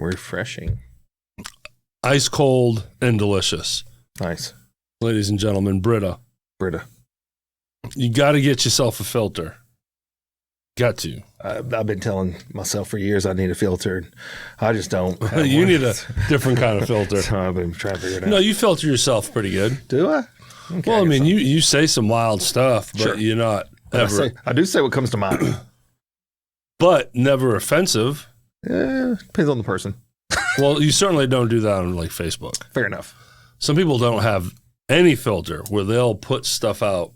Refreshing. Ice cold and delicious. Nice. Ladies and gentlemen, Brita. You got to get yourself a filter. Got to. I've been telling myself for years I need a filter. I just don't. You need a different kind of filter. So I've been trying to figure it out. No, you filter yourself pretty good. Do I? Okay, well, I mean, you say some wild stuff, but sure. You're not ever. I do say what comes to mind. But never offensive. Depends on the person. Well, you certainly don't do that on like Facebook. Fair enough. Some people don't have any filter where they'll put stuff out,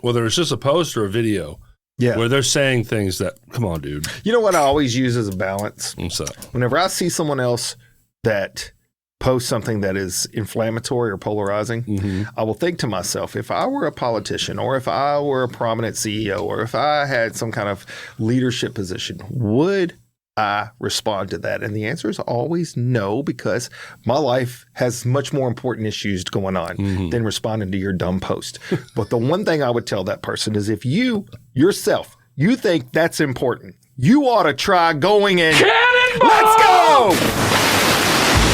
whether it's just a post or a video, where they're saying things that, come on, dude. You know what I always use as a balance? What's that? Whenever I see someone else that posts something that is inflammatory or polarizing, I will think to myself, if I were a politician or if I were a prominent CEO or if I had some kind of leadership position, would I respond to that? And the answer is always no, because my life has much more important issues going on than responding to your dumb post. But the one thing I would tell that person is if you yourself, you think that's important, you ought to try going and Cannonball! Let's go!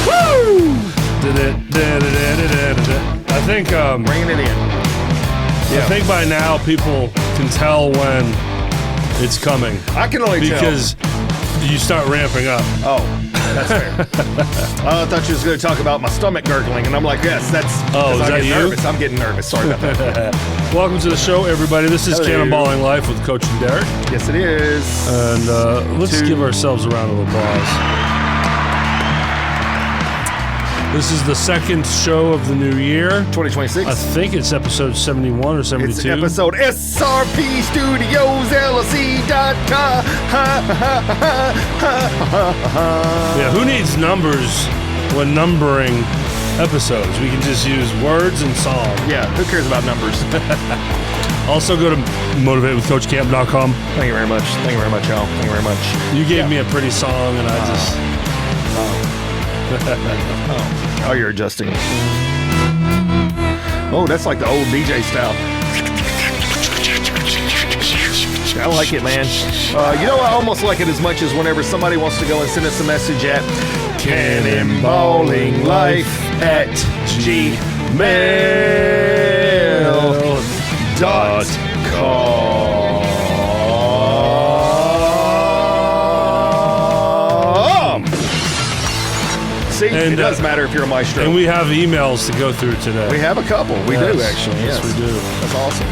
Woo! I think Bringing it in. I think by now people can tell when it's coming. I can only tell. Because you start ramping up. Oh, that's fair. I thought you was going to talk about my stomach gurgling, and I'm like, yes, that's. Oh, is that you? Nervous. I'm getting nervous. Sorry about that. Welcome to the show, everybody. This is Cannonballing Life with Coach and Derrick. Yes, it is. And let's give ourselves a round of applause. This is the second show of the new year. 2026. I think it's episode 71 or 72. It's episode SRP Studios LLC.com. Yeah, who needs numbers when numbering episodes? We can just use words and song. Yeah, who cares about numbers? Also go to motivatewithcoachcamp.com. Thank you very much. Thank you very much, y'all. Thank you very much. You gave me a pretty song, and I just... Oh, you're adjusting. Oh, that's like the old DJ style. I like it, man. You know, I almost like it as much as whenever somebody wants to go and send us a message at cannonballinglife@gmail.com. See, and, it does matter if you're a maestro. And we have emails to go through today. We have a couple. We do, actually. Yes, we do. That's awesome.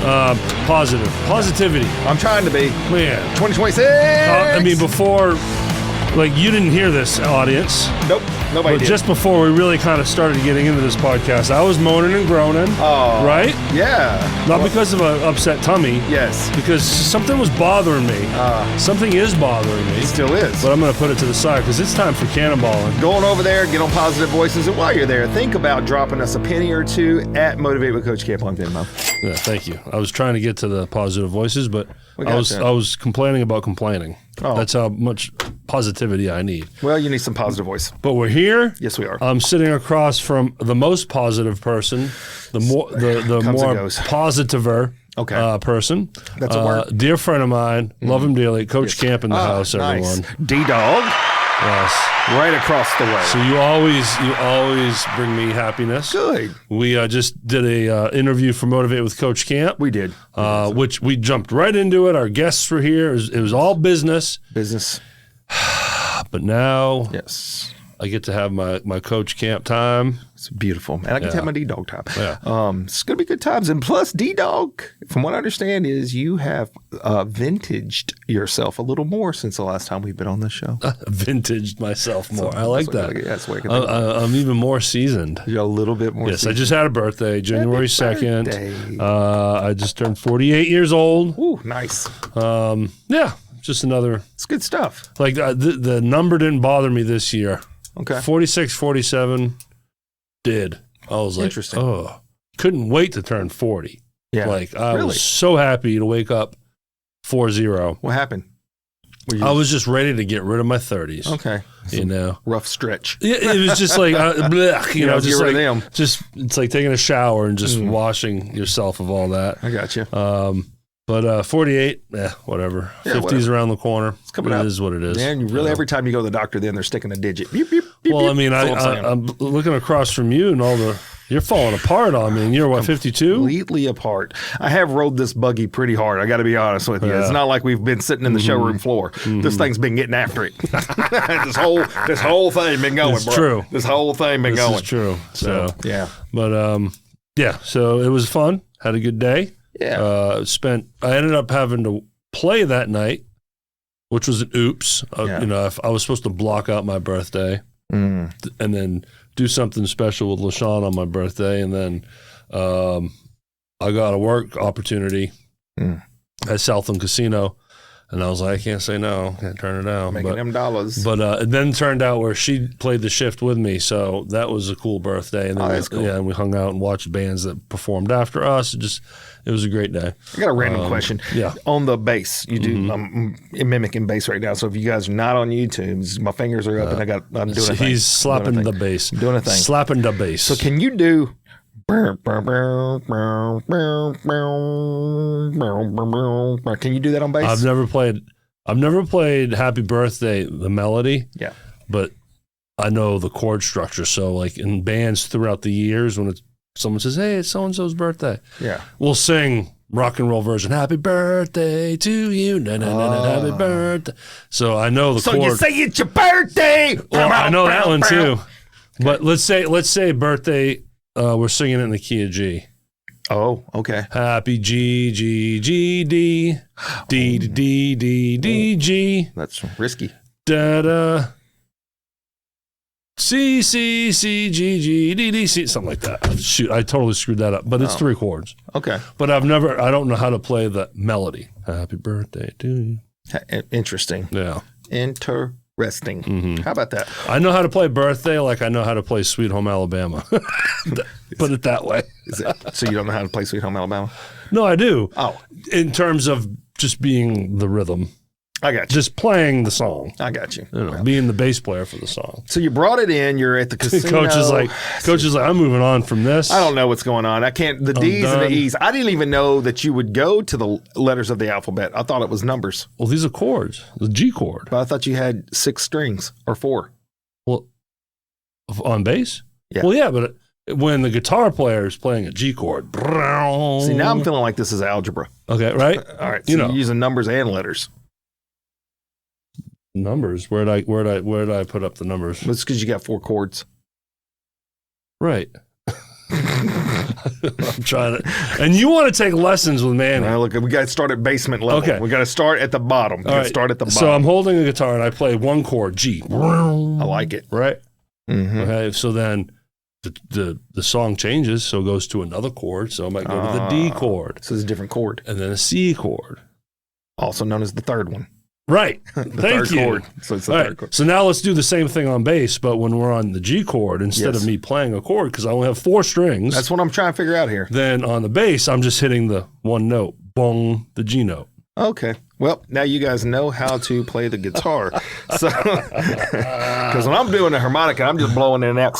Positivity. I'm trying to be. Man. 2026. I mean, before, like, you didn't hear this, audience. Nope. Nobody did. But just before we really kind of started getting into this podcast, I was moaning and groaning. Oh. Right? Yeah. Not because of an upset tummy. Yes. Because something was bothering me. Something is bothering me. It still is. But I'm going to put it to the side because it's time for cannonballing. Going over there, get on Positive Voices. And while you're there, think about dropping us a penny or two at Motivate with Coach Camp on Venmo. Yeah, thank you. I was trying to get to the Positive Voices, but I was complaining about complaining. Oh. That's how much positivity I need. Well, you need some positive voice. But we're here. Yes, we are. I'm sitting across from the most positive person, the more positiver person. That's a word. Dear friend of mine, love him dearly. Coach Camp in the house, everyone. D-Dog. Yes. Right across the way. So you always bring me happiness. Good. We just did a interview for Motivate with Coach Camp. We did. Which we jumped right into it. Our guests were here. It was all business. Business. But now, yes, I get to have my Coach Camp time. It's beautiful. And I get to have my D-Dog time. Yeah. It's going to be good times. And plus, D-Dog, from what I understand, is you have vintaged yourself a little more since the last time we've been on this show. Vintaged myself more. I like that. That's what I'm even more seasoned. You're a little bit more seasoned. I just had a birthday, January 2nd. I just turned 48 years old. Ooh, nice. Yeah, just another. It's good stuff. Like the number didn't bother me this year. Okay. 46, 47 did. I was like, couldn't wait to turn 40. Yeah. Like I was so happy to wake up 40. What happened? I was just ready to get rid of my 30s. Okay. You know, rough stretch. Yeah, it was just like, blech, you know, just like them. Just it's like taking a shower and just washing yourself of all that. I got you. But 48, whatever. Yeah, 50's whatever. around the corner. It's coming out. It is what it is. Man, you really, every time you go to the doctor, then they're sticking a digit. Beep, beep, beep, Well, beep. I mean, I'm looking across from you and you're falling apart on me. And you're what, 52? Completely apart. I have rode this buggy pretty hard. I got to be honest with you. It's not like we've been sitting in the showroom floor. This thing's been getting after it. this whole thing been going, It's bro. true. This whole thing been going. It's true. So yeah. But so it was fun. Had a good day. Yeah. I ended up having to play that night, which was an oops. I was supposed to block out my birthday and then do something special with LaShawn on my birthday. And then I got a work opportunity at Southland Casino. And I was like, I can't say no. Can't turn it down. Making them dollars. But it then turned out where she played the shift with me. So that was a cool birthday. And then that's cool. Yeah, and we hung out and watched bands that performed after us. It was a great day. I got a random question. Yeah. On the bass, you do, I'm mimicking bass right now. So if you guys are not on YouTube, my fingers are up and I'm doing a thing. He's slapping the bass. Doing a thing. Slapping the bass. So can you do... Can you do that on bass? I've never played Happy Birthday, the melody. Yeah. But I know the chord structure. So like in bands throughout the years when someone says, hey, it's so-and-so's birthday. Yeah. We'll sing rock and roll version. Happy birthday to you. Happy birthday. So I know the chord. So you say it's your birthday. Well, I know that one too. But let's say birthday, we're singing it in the key of G. Oh, okay. Happy G, G, G, D, D, D, D, D, G. That's risky. Da, da. C, C, C, G, G, D, D, C. Something like that. Shoot, I totally screwed that up. But it's 3 chords. Okay. But I don't know how to play the melody. Happy birthday to you. Interesting. Yeah. Interesting. How about that? I know how to play birthday like I know how to play Sweet Home Alabama. Put it that way. So you don't know how to play Sweet Home Alabama? No, I do. Oh. In terms of just being the rhythm. I got you. Just playing the song. I got you. Being the bass player for the song. So you brought it in. You're at the casino. Coach is like, I'm moving on from this. I don't know what's going on. I can't. The D's and the E's. I didn't even know that you would go to the letters of the alphabet. I thought it was numbers. Well, these are chords. The G chord. But I thought you had 6 strings or 4. Well, on bass? Yeah. Well, yeah, but when the guitar player is playing a G chord. See, now I'm feeling like this is algebra. Okay, right? All right. So you're using numbers and letters. Numbers? Where did I put up the numbers? It's because you got 4 chords. Right. I'm trying to, and you want to take lessons with Manny. Now, look, we got to start at basement level. Okay. We got to start at the bottom. Start at the bottom. So I'm holding a guitar and I play 1 chord, G. I like it. Right. Mm-hmm. Okay. So then the song changes, so it goes to another chord. So I might go to the D chord. So it's a different chord, and then a C chord, also known as the third one. Right. Thank Thank you. Chord. So it's the third chord. So now let's do the same thing on bass, but when we're on the G chord, instead of me playing a chord, because I only have 4 strings. That's what I'm trying to figure out here. Then on the bass, I'm just hitting the 1 note, bong, the G note. Okay. Well, now you guys know how to play the guitar. So, because when I'm doing the harmonica, I'm just blowing in and out.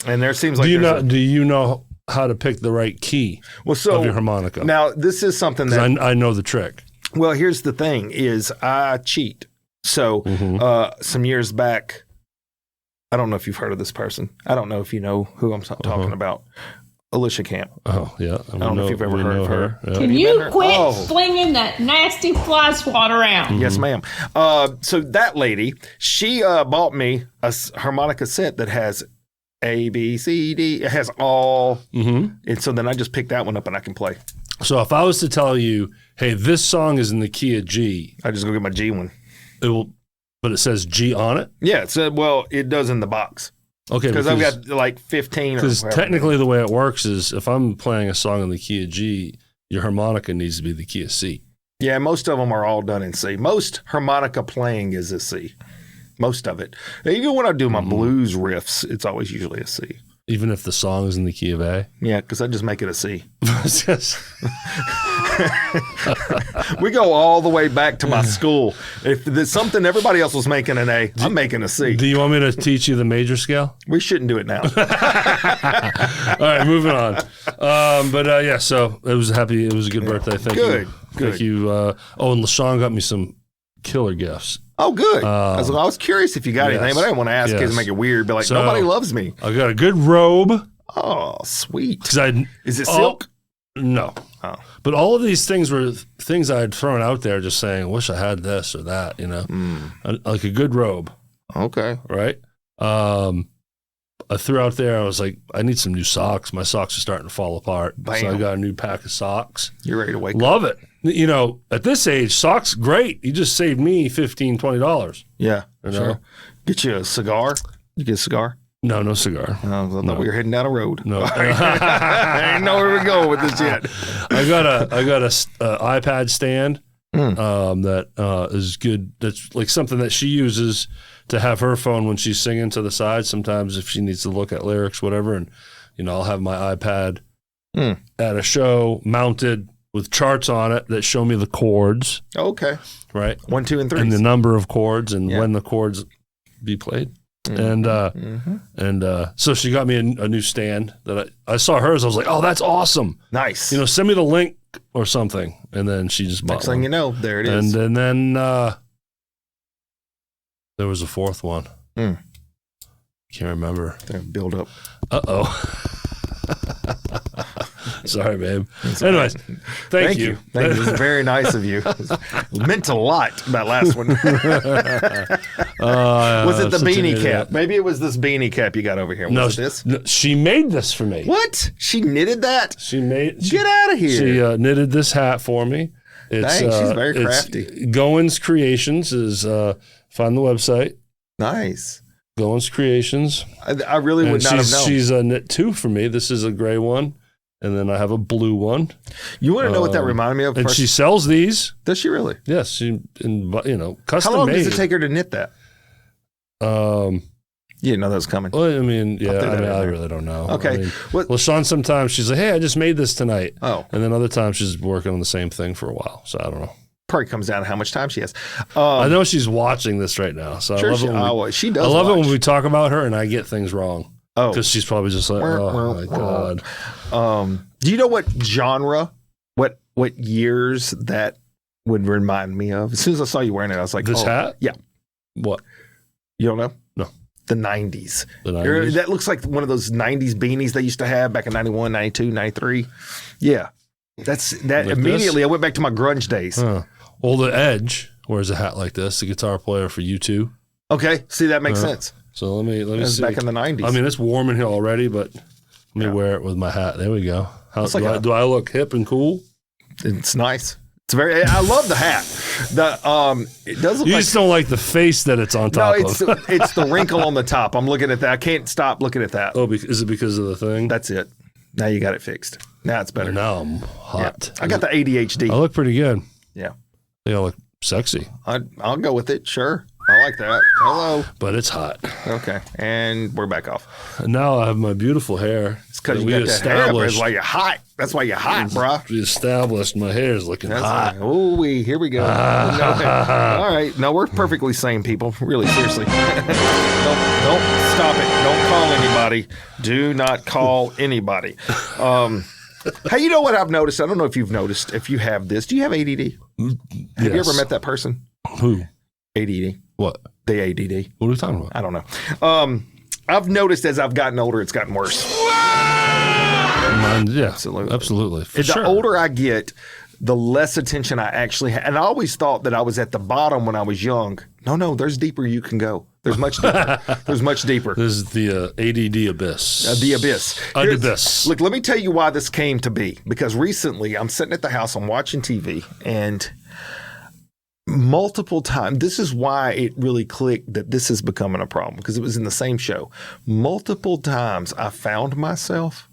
And there seems like do you know how to pick the right key of your harmonica? Now, this is something that I know the trick. Well, here's the thing: is I cheat. So, some years back, I don't know if you've heard of this person. I don't know if you know who I'm talking about. Alicia Camp. Oh, yeah. I don't know if you've ever heard of her. Yeah. Can you quit slinging that nasty fly swatter around? Yes, ma'am. So that lady, she bought me a harmonica set that has A, B, C, D. It has all. And so then I just pick that one up and I can play. So if I was to tell you, hey, this song is in the key of G. I just go get my G one. But it says G on it? Yeah, it does in the box. Okay. Because I've got like 15 or because technically the way it works is if I'm playing a song in the key of G, your harmonica needs to be the key of C. Yeah, most of them are all done in C. Most harmonica playing is a C. Most of it. Even when I do my blues riffs, it's always usually a C. even if the song is in the key of A. Yeah, because I just make it a C. It's just- We go all the way back to my school. If there's something everybody else was making an A, I'm making a C. Do you want me to teach you the major scale? We shouldn't do it now. All right, moving on. Yeah, so it was a good birthday. Thank you. Good. Thank you. And LaShawn got me some killer gifts. Oh, good. I was curious if you got anything, but I didn't want to ask because yes. it make it weird. Be like, nobody loves me. I got a good robe. Oh, sweet. Is it silk? No. Oh. But all of these things were things I had thrown out there just saying, I wish I had this or that, like a good robe. Okay. Right? I threw out there, I was like, I need some new socks. My socks are starting to fall apart. Bam. So I got a new pack of socks. You're ready to wake up. Love it. At this age, socks, great. You just saved me $15, $20. Yeah, You know? sure. Get you a cigar. You get a cigar? No cigar. I thought we were heading down a road. No. I didn't know where we're going with this yet. I got a iPad stand that is good. That's like something that she uses to have her phone when she's singing to the side. Sometimes if she needs to look at lyrics, whatever, and I'll have my iPad at a show mounted with charts on it that show me the chords. Okay. Right. 1, 2, and 3. And the number of chords and when the chords be played. And so she got me a new stand that I saw hers. I was like, oh, that's awesome. Nice. Send me the link or something. And then she just bought Next thing one. you know, there it is. And then there was a fourth one. Can't remember. Build up. Uh-oh. Sorry, babe. Anyways, thank you. Thank you. It was very nice of you. It meant a lot, that last one. Was it the beanie cap? Maybe it was this beanie cap you got over here. Was it this? No, she made this for me. What? She knitted that? Get out of here. She knitted this hat for me. Dang, she's very crafty. Goins Creations is, find the website. Nice. Goins Creations. I really would not have known. She's knit two for me. This is a gray one. And then I have a blue one. You want to know what that reminded me of? And she sells these. Does she really? Yes. Custom made. How long does it take her to knit that? You didn't know that was coming. Well, I really don't know. Okay. LaShawn sometimes she's like, hey, I just made this tonight. Oh. And then other times she's working on the same thing for a while. So I don't know. Probably comes down to how much time she has. I know she's watching this right now. So sure, she does. I love it when we talk about her and I get things wrong. Oh. Because she's probably just like, oh my God. Do you know what genre, what years that would remind me of? As soon as I saw you wearing it, I was like, this hat? Yeah. What? You don't know? No. The 90s. The 90s? That looks like one of those 90s beanies they used to have back in 91, 92, 93. Yeah. That like immediately, this? I went back to my grunge days. Huh. Well, the Edge wears a hat like this, the guitar player for U2. Okay. See, that makes sense. So let me see. Back in the 90s. I mean, it's warm in here already, but let me wear it with my hat. There we go. Do I look hip and cool? It's nice. It's very. I love the hat. It does look. You just don't like the face that it's on top of. It's the wrinkle on the top. I'm looking at that. I can't stop looking at that. Oh, is it because of the thing? That's it. Now you got it fixed. Now it's better. Now I'm hot. Yeah. I got the ADHD. I look pretty good. Yeah. I think I look sexy. I'll go with it. Sure. I like that. Hello. But it's hot. Okay. And we're back off. And now I have my beautiful hair. It's because you got that hair. That's why you're hot. That's why you're hot, bro. We established my hair is looking hot. Here we go. All right. No, we're perfectly sane people. Really, seriously. Don't stop it. Don't call anybody. Do not call anybody. Hey, you know what I've noticed? I don't know if you've noticed. If you have this, do you have ADD? Have you ever met that person? Who? ADD. What? The ADD. What are we talking about? I don't know. I've noticed as I've gotten older, it's gotten worse. Mine, yeah, absolutely. The older I get, the less attention I actually have. And I always thought that I was at the bottom when I was young. No, there's deeper you can go. There's much deeper. There's much deeper. There's the ADD abyss. The abyss. Abyss. Look, let me tell you why this came to be. Because recently I'm sitting at the house, I'm watching TV, and multiple times, this is why it really clicked that this is becoming a problem, because it was in the same show. Multiple times I found myself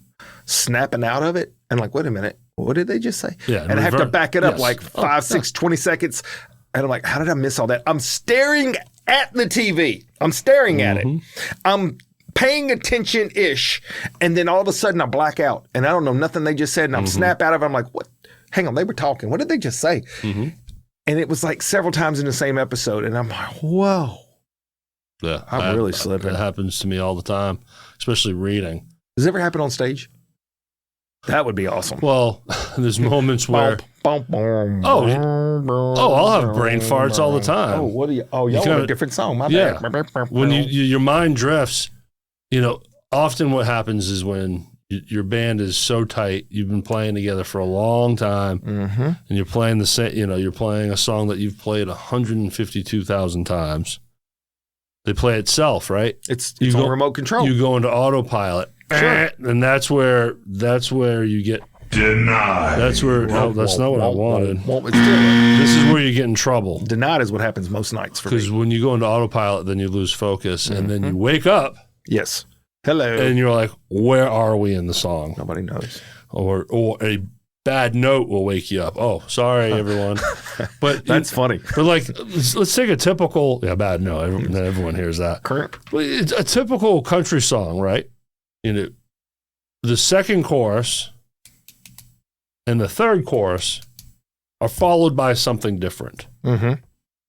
snapping out of it and like, wait a minute, what did they just say? Yeah, and I have to back it up like 5, 6, 20 seconds. And I'm like, how did I miss all that? I'm staring at the TV. I'm staring at it. I'm paying attention-ish, and then all of a sudden I black out, and I don't know nothing they just said, and I'm snap out of it. I'm like, what? Hang on, they were talking. What did they just say? And it was like several times in the same episode, and I'm like, whoa. Yeah. I'm really slipping. It happens to me all the time, especially reading. Does it ever happen on stage? That would be awesome. Well, there's moments where I'll have brain farts all the time. Oh, what do you? Oh, y'all have a different song. My bad. When your mind drifts, often what happens is when your band is so tight, you've been playing together for a long time, and you're playing the same. You're playing a song that you've played 152,000 times. They play itself, right? It's on remote control. You go into autopilot. Sure. And that's where you get denied. That's where that's not what I wanted. This is where you get in trouble. Denied is what happens most nights for me. Because when you go into autopilot, then you lose focus, and then you wake up. Yes. Hello. And you're like, where are we in the song? Nobody knows. Or a bad note will wake you up. Oh, sorry, everyone. But that's funny. But let's take a typical bad note. Everyone hears that. Correct. It's a typical country song, right? The second chorus and the third chorus are followed by something different. The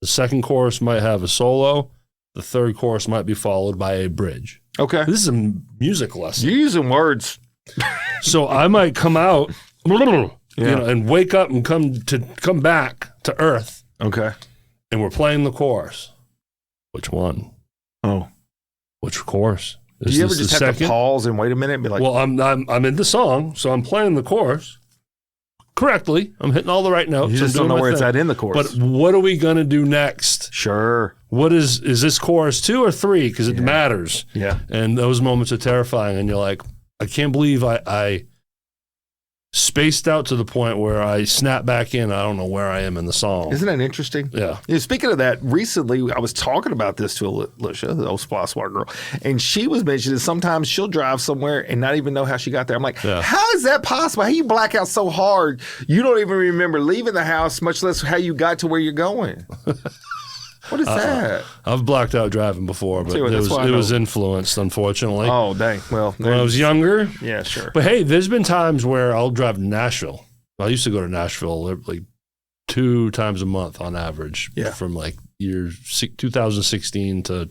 second chorus might have a solo. The third chorus might be followed by a bridge. Okay. This is a music lesson. You're using words. So I might come out, and wake up and come back to earth. Okay. And we're playing the chorus. Which one? Oh. Which chorus? Do you ever just have to pause and wait a minute and be like, well, I'm in the song, so I'm playing the chorus correctly. I'm hitting all the right notes. You just don't know where it's at in the chorus. But what are we going to do next? Sure. What is this chorus 2 or 3? Because it matters. Yeah. And those moments are terrifying. And you're like, I can't believe I spaced out to the point where I snap back in. I don't know where I am in the song. Isn't that interesting? Yeah. Speaking of that, recently I was talking about this to Alicia, the old Swatter girl, and she was mentioning sometimes she'll drive somewhere and not even know how she got there. I'm like, how is that possible? How you black out so hard you don't even remember leaving the house, much less how you got to where you're going? What is that? I've blacked out driving before, but it was influenced, unfortunately. Oh, dang. Well, when I was younger. Yeah, sure. But hey, there's been times where I'll drive to Nashville. I used to go to Nashville like 2 times a month on average from like year 2016 to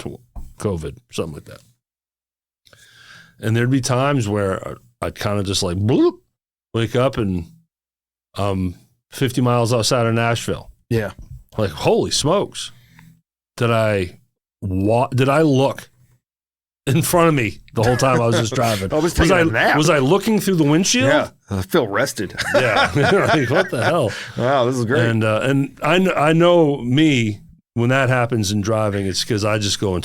COVID, something like that. And there'd be times where I'd kind of just like bloop, wake up and 50 miles outside of Nashville. Yeah. Like, holy smokes. Did I look in front of me the whole time I was just driving? Was I looking through the windshield? Yeah, I feel rested. Yeah, like, what the hell? Wow, this is great. And I know me when that happens in driving, it's because I go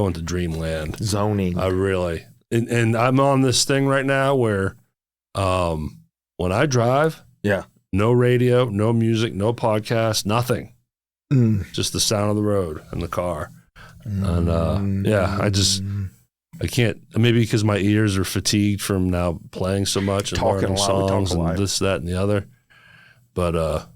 into dreamland, zoning. I really and I'm on this thing right now where when I drive, no radio, no music, no podcast, nothing. Just the sound of the road and the car. And I can't, maybe because my ears are fatigued from now playing so much and learning songs and this, that, and the other. But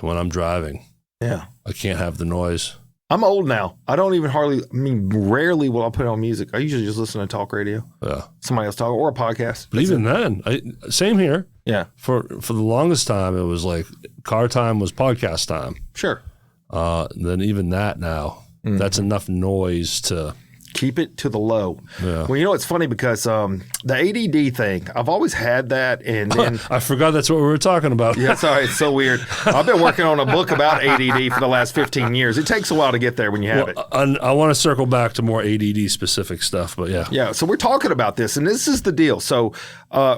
when I'm driving, I can't have the noise. I'm old now. I don't even rarely will I put on music. I usually just listen to talk radio. Yeah. Somebody else talk or a podcast. But even then, same here. Yeah. For the longest time, it was like car time was podcast time. Sure. Then even that now, that's enough noise to keep it to the low. Yeah. Well, it's funny because the ADD thing, I've always had that, and then I forgot that's what we were talking about. Yeah, sorry, it's so weird. I've been working on a book about ADD for the last 15 years. It takes a while to get there when you have it. I want to circle back to more ADD specific stuff, but yeah. Yeah, so we're talking about this, and this is the deal. So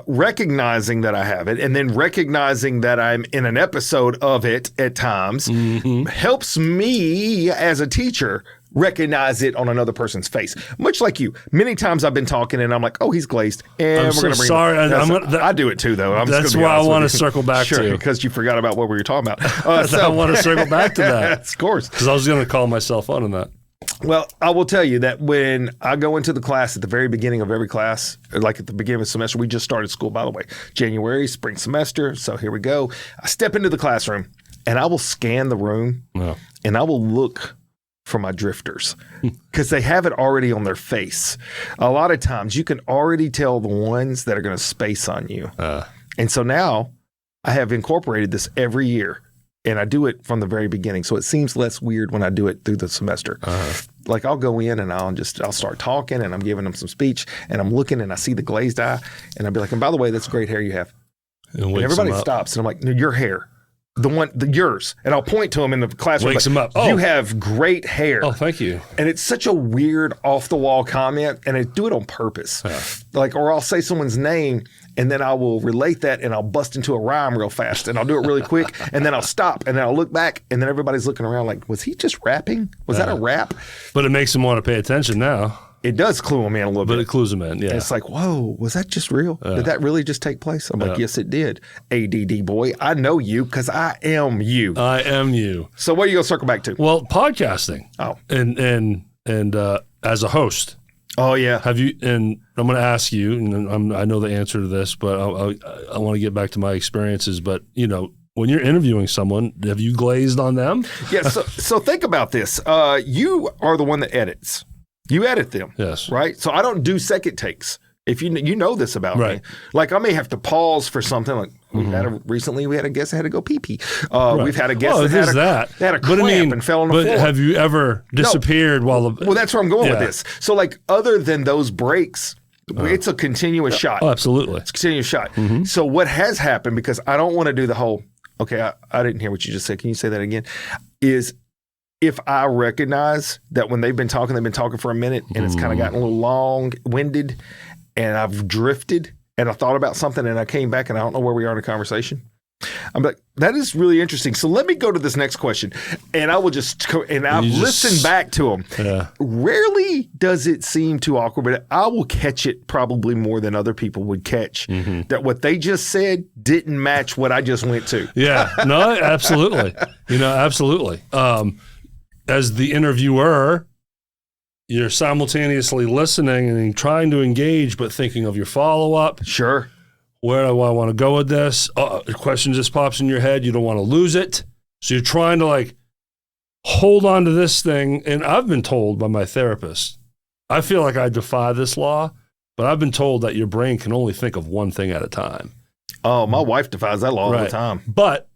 recognizing that I have it, and then recognizing that I'm in an episode of it at times helps me as a teacher recognize it on another person's face. Much like you. Many times I've been talking and I'm like, oh, he's glazed. And I'm so sorry. I do it too, though. That's why I want to circle back to. Because you forgot about what we were talking about. I want to circle back to that. Of course. Because I was going to call myself out on that. Well, I will tell you that when I go into the class at the very beginning of every class, like at the beginning of the semester, we just started school, by the way, January, spring semester. So here we go. I step into the classroom and I will scan the room and I will look for my drifters because they have it already on their face. A lot of times you can already tell the ones that are going to space on you. And so now I have incorporated this every year. And I do it from the very beginning. So it seems less weird when I do it through the semester. Like I'll go in and I'll start talking and I'm giving them some speech and I'm looking and I see the glazed eye and I'll be like, and by the way, that's great hair you have. And everybody stops and I'm like, no, your hair. Yours. And I'll point to him in the classroom. Wakes him up. You have great hair. Oh, thank you. And it's such a weird off the wall comment and I do it on purpose. Like, or I'll say someone's name and then I will relate that and I'll bust into a rhyme real fast and I'll do it really quick and then I'll stop and then I'll look back and then everybody's looking around like, was he just rapping? Was that a rap? But it makes them want to pay attention now. It does clue them in a little bit. But it clues them in, yeah. And it's like, whoa, was that just real? Did that really just take place? I'm like, yes, it did. ADD boy, I know you because I am you. I am you. So what are you going to circle back to? Well, podcasting. Oh. And as a host. Oh, yeah. Have you, and I'm going to ask you, and I know the answer to this, but I want to get back to my experiences. But, you know, when you're interviewing someone, have you glazed on them? Yeah, so think about this. You are the one that edits. You edit them. Yes. Right? So I don't do second takes. If you know this about me. Like I may have to pause for something. Like recently we had a guest that had to go pee-pee. We've had a guest that had a cramp and fell on the floor. But have you ever disappeared while the... Well, that's where I'm going with this. So like other than those breaks, it's a continuous shot. Oh, absolutely. It's a continuous shot. So what has happened, because I don't want to do the whole, okay, I didn't hear what you just said. Can you say that again? Is if I recognize that when they've been talking for a minute and it's kind of gotten a little long-winded and I've drifted and I thought about something and I came back and I don't know where we are in the conversation, I'm like, that is really interesting. So let me go to this next question and I will I've listened back to them. Yeah. Rarely does it seem too awkward, but I will catch it probably more than other people would catch that what they just said didn't match what I just went to. Yeah, no, absolutely. Absolutely. As the interviewer, you're simultaneously listening and trying to engage, but thinking of your follow-up. Sure. Where do I want to go with this? A question just pops in your head. You don't want to lose it. So you're trying to like hold on to this thing. And I've been told by my therapist, I feel like I defy this law, but I've been told that your brain can only think of one thing at a time. Oh, my wife defies that law all the time. But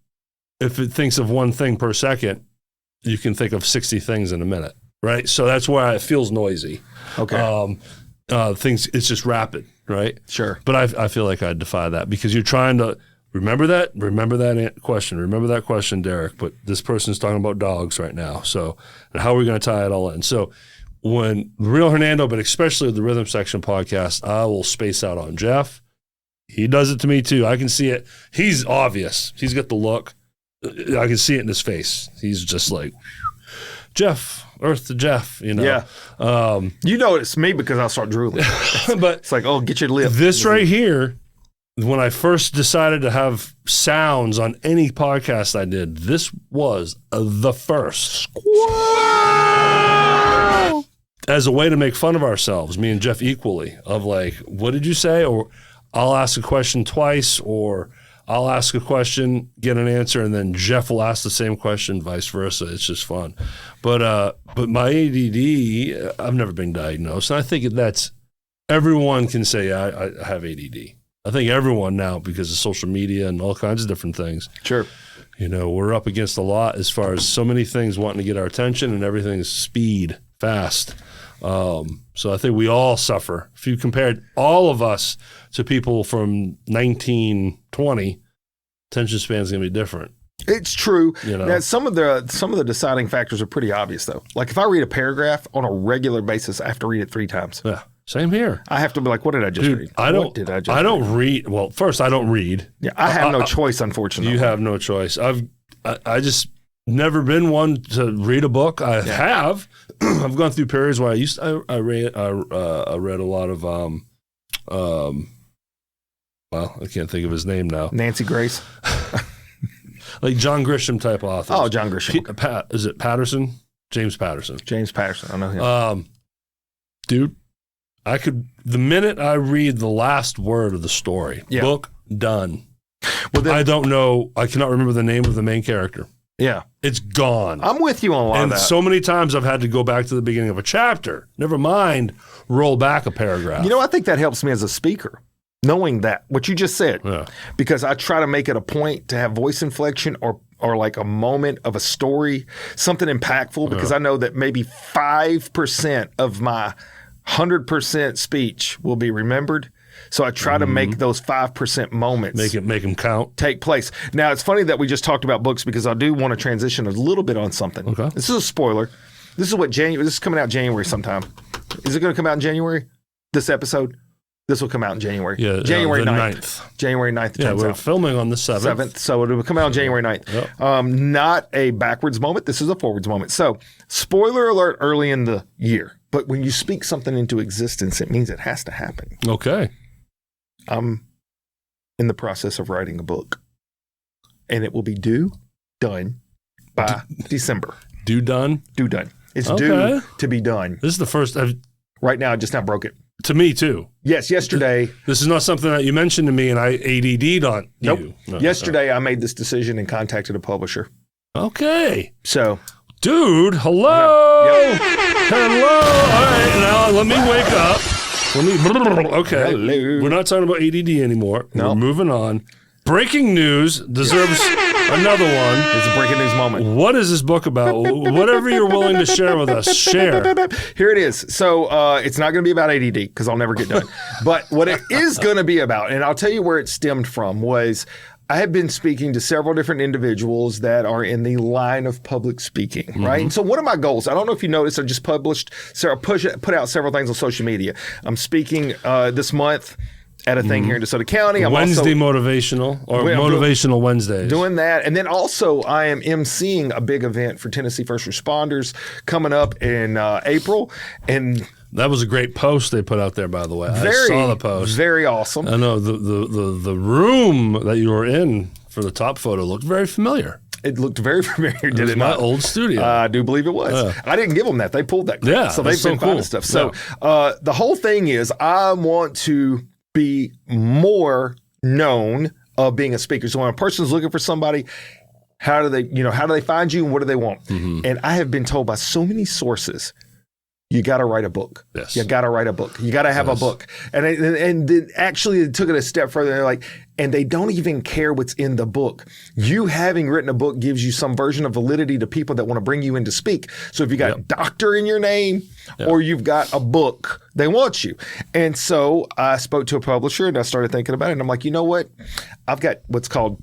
if it thinks of one thing per second, you can think of 60 things in a minute, right? So that's why it feels noisy. Okay. It's just rapid, right? Sure. But I feel like I defy that because you're trying to remember that question, Derrick, but this person's talking about dogs right now. So and how are we going to tie it all in? So when Real Hernando, but especially the Rhythm Section podcast, I will space out on Jeff. He does it to me too. I can see it. He's obvious. He's got the look. I can see it in his face. He's just like, Jeff, Earth to Jeff, Yeah. It's me because I'll start drooling. But it's like, oh, get your lip. This right here, when I first decided to have sounds on any podcast I did, this was the first. Squirrel! As a way to make fun of ourselves, me and Jeff equally, of like, what did you say? Or I'll ask a question twice, or I'll ask a question, get an answer, and then Jeff will ask the same question, vice versa. It's just fun. But my ADD, I've never been diagnosed. And I think that's, everyone can say I have ADD. I think everyone now, because of social media and all kinds of different things. Sure. We're up against a lot as far as so many things wanting to get our attention, and everything is speed, fast. So I think we all suffer. If you compared all of us to people from 1920, attention span is going to be different. It's true. Now, some of the deciding factors are pretty obvious, though. Like if I read a paragraph on a regular basis, I have to read it 3 times. Yeah, same here. I have to be like, what did I just read? I don't read. Well, first, I don't read. Yeah, I have no choice, unfortunately. You have no choice. I just never been one to read a book. I have. I've gone through periods where I read a lot of well, I can't think of his name now. Nancy Grace. Like John Grisham type authors. Oh, John Grisham. Is it Patterson? James Patterson. James Patterson. I know him. Dude, the minute I read the last word of the story, book done. Well, then, I don't know. I cannot remember the name of the main character. Yeah. It's gone. I'm with you on a lot of that. And so many times I've had to go back to the beginning of a chapter. Never mind roll back a paragraph. You know, I think that helps me as a speaker, knowing that, what you just said. Yeah. Because I try to make it a point to have voice inflection or like a moment of a story, something impactful, because I know that maybe 5% of my 100% speech will be remembered. So I try to make those 5% moments make them count. Take place. Now, it's funny that we just talked about books because I do want to transition a little bit on something. Okay. This is a spoiler. This is coming out January sometime. Is it going to come out in January? This episode? This will come out in January. Yeah, January the 9th. January 9th. Yeah, we're out. filming on the 7th. So it will come out on January 9th. Yep. Not a backwards moment. This is a forwards moment. So spoiler alert early in the year. But when you speak something into existence, it means it has to happen. Okay. I'm in the process of writing a book. And it will be done by December. Done? Done. It's due to be done. This is the first. Right now, I just now broke it. To me, too. Yes, yesterday. This is not something that you mentioned to me and I ADD'd on Nope. you. No, yesterday, I made this decision and contacted a publisher. Okay. So. Dude, hello. Yep. Hello. All right, now let me wake up. Okay. Hello. We're not talking about ADD anymore. No. We're moving on. Breaking news deserves another one. It's a breaking news moment. What is this book about? Whatever you're willing to share with us, share. Here it is. So it's not going to be about ADD because I'll never get done. But what it is going to be about, and I'll tell you where it stemmed from, was I have been speaking to several different individuals that are in the line of public speaking, right? And so one of my goals, I don't know if you noticed, I just put out several things on social media. I'm speaking this month at a thing here in DeSoto County. I'm Wednesday motivational or motivational Wednesdays. Doing that. And then also I am emceeing a big event for Tennessee first responders coming up in April. And that was a great post they put out there, by the way. I saw the post. Very awesome. I know the room that you were in for the top photo looked very familiar. It looked very familiar, did it not? My old studio. I do believe it was. I didn't give them that. They pulled that crap. Yeah, so they've been finding stuff. So the whole thing is I want to be more known of being a speaker. So when a person's looking for somebody, how do they find you and what do they want? And I have been told by so many sources, you got to write a book. Yes. You got to write a book. You got to have a book. And then actually they took it a step further. They're like, and they don't even care what's in the book. You having written a book gives you some version of validity to people that want to bring you in to speak. So if you got doctor in your name or you've got a book, they want you. And so I spoke to a publisher and I started thinking about it. And I'm like, you know what? I've got what's called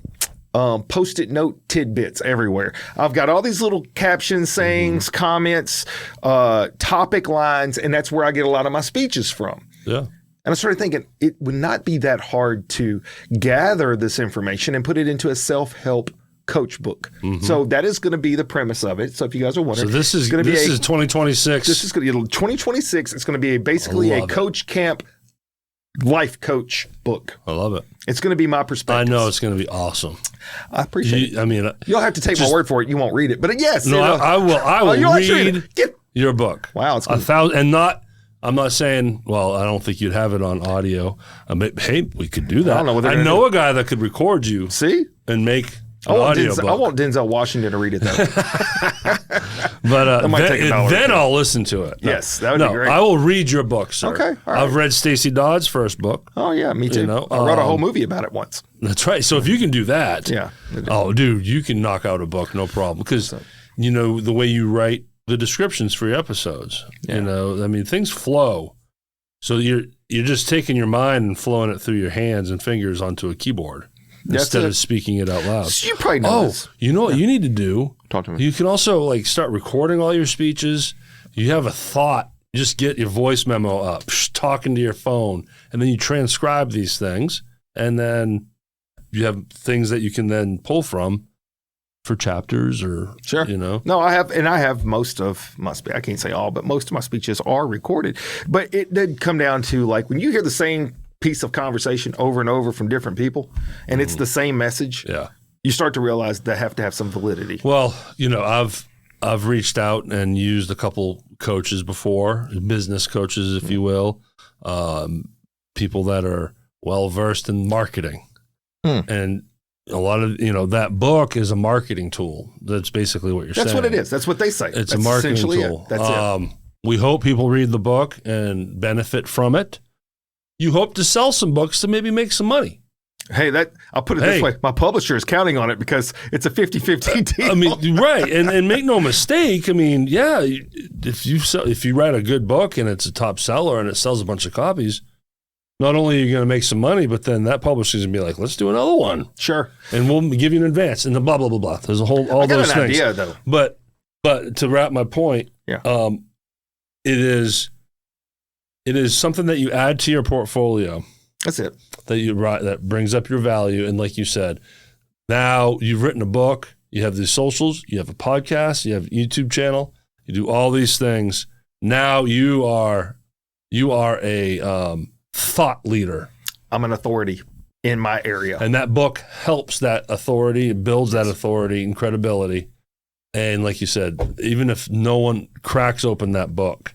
Post-it note tidbits everywhere. I've got all these little captions, sayings, comments, topic lines, and that's where I get a lot of my speeches from. Yeah. And I started thinking it would not be that hard to gather this information and put it into a self-help coach book. So that is going to be the premise of it. So if you guys are wondering, so this is 2026. This is going to be 2026. It's going to be basically a coach camp life coach book. I love it. It's going to be my perspective. I know it's going to be awesome. I appreciate it. I mean, you'll have to take my word for it. You won't read it, but yes. No, I will. I will read your book. Wow, it's 1,000 and not. I'm not saying. Well, I don't think you'd have it on audio. Hey, we could do that. I don't know what I know a guy that could record you. See, and make an audio book. I want Denzel Washington to read it though. But then I'll listen to it. Yes, that would be great. I will read your book, sir. Okay, all right. I've read Stacey Dodd's first book. Oh yeah, me too. I wrote a whole movie about it once. That's right. So if you can do that, yeah. Oh, dude, you can knock out a book, no problem. Because the way you write the descriptions for your episodes. Yeah. I mean, things flow. So you're just taking your mind and flowing it through your hands and fingers onto a keyboard instead of speaking it out loud. So you probably know this. You know what you need to do? Talk to me. You can also start recording all your speeches. You have a thought, just get your voice memo up, talking to your phone, and then you transcribe these things, and then you have things that you can then pull from for chapters or, sure. No, I have most of my I can't say all, but most of my speeches are recorded. But it did come down to when you hear the same piece of conversation over and over from different people, and it's the same message. Yeah. You start to realize they have to have some validity. Well, I've reached out and used a couple coaches before, business coaches, if you will, people that are well versed in marketing, and a lot of, that book is a marketing tool. That's basically what you're saying. That's what it is. That's what they say. It's a marketing tool. That's it. We hope people read the book and benefit from it. You hope to sell some books to maybe make some money. Hey, I'll put it this way. My publisher is counting on it because it's a 50-50 deal. I mean, right. And make no mistake. I mean, yeah, if you write a good book and it's a top seller and it sells a bunch of copies, not only are you going to make some money, but then that publisher's going to be like, let's do another one. Sure. And we'll give you an advance and the blah, blah, blah, blah. There's all those things. Idea, though. But to wrap my point, it is something that you add to your portfolio. That's it. That brings up your value. And like you said, now you've written a book, you have these socials, you have a podcast, you have a YouTube channel, you do all these things. Now you are a thought leader. I'm an authority in my area. And that book helps that authority, it builds that authority and credibility. And like you said, even if no one cracks open that book,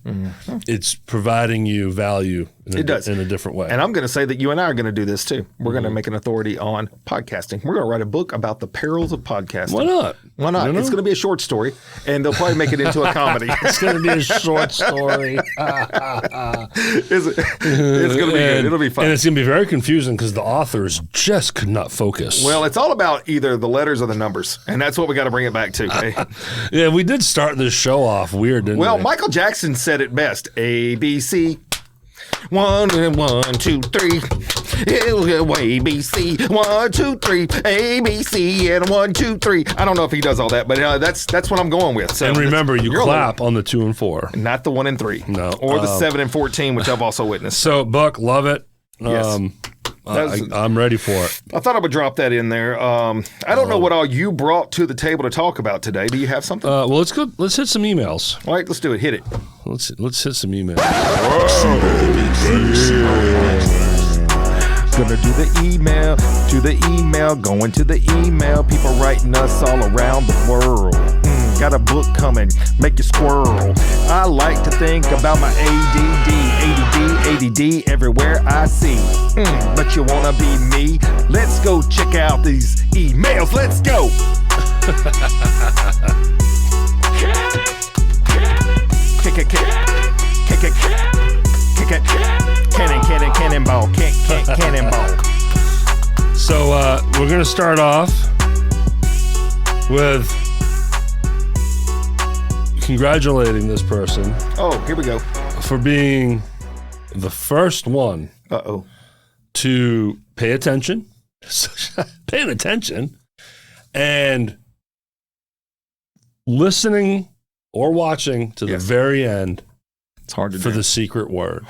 it's providing you value in a different way. And I'm going to say that you and I are going to do this too. We're going to make an authority on podcasting. We're going to write a book about the perils of podcasting. Why not? Why not? It's going to be a short story, and they'll probably make it into a comedy. It's going to be a short story. It's going to be good. It'll be fun. And it's going to be very confusing because the authors just could not focus. Well, it's all about either the letters or the numbers, and that's what we got to bring it back to. Yeah, we did start this show off weird, didn't we? Well, Michael Jackson said it best. A, B, C. 1 and 1, 2, 3. A, B, C. 1, 2, 3. A, B, C, and 1, 2, 3. I don't know if he does all that, but that's what I'm going with. So and remember, you clap on the 2 and 4, not the 1 and 3. No, or the 7 and 14, which I've also witnessed. So, Buck, love it. Yes. I'm ready for it. I thought I would drop that in there. I don't know what all you brought to the table to talk about today. Do you have something? Well, let's go. Let's hit some emails. All right, let's do it. Hit it. Let's hit some emails. Gonna do the email, going to the email. People writing us all around the world. Got a book coming, make you squirrel. I like to think about my ADD everywhere I see. But you wanna be me? Let's go check out these emails. Let's go. Cannonball. So we're gonna start off with congratulating this person. Oh, here we go. For being the first one to pay attention, paying attention, and listening or watching to the very end. It's hard to for do. the secret word.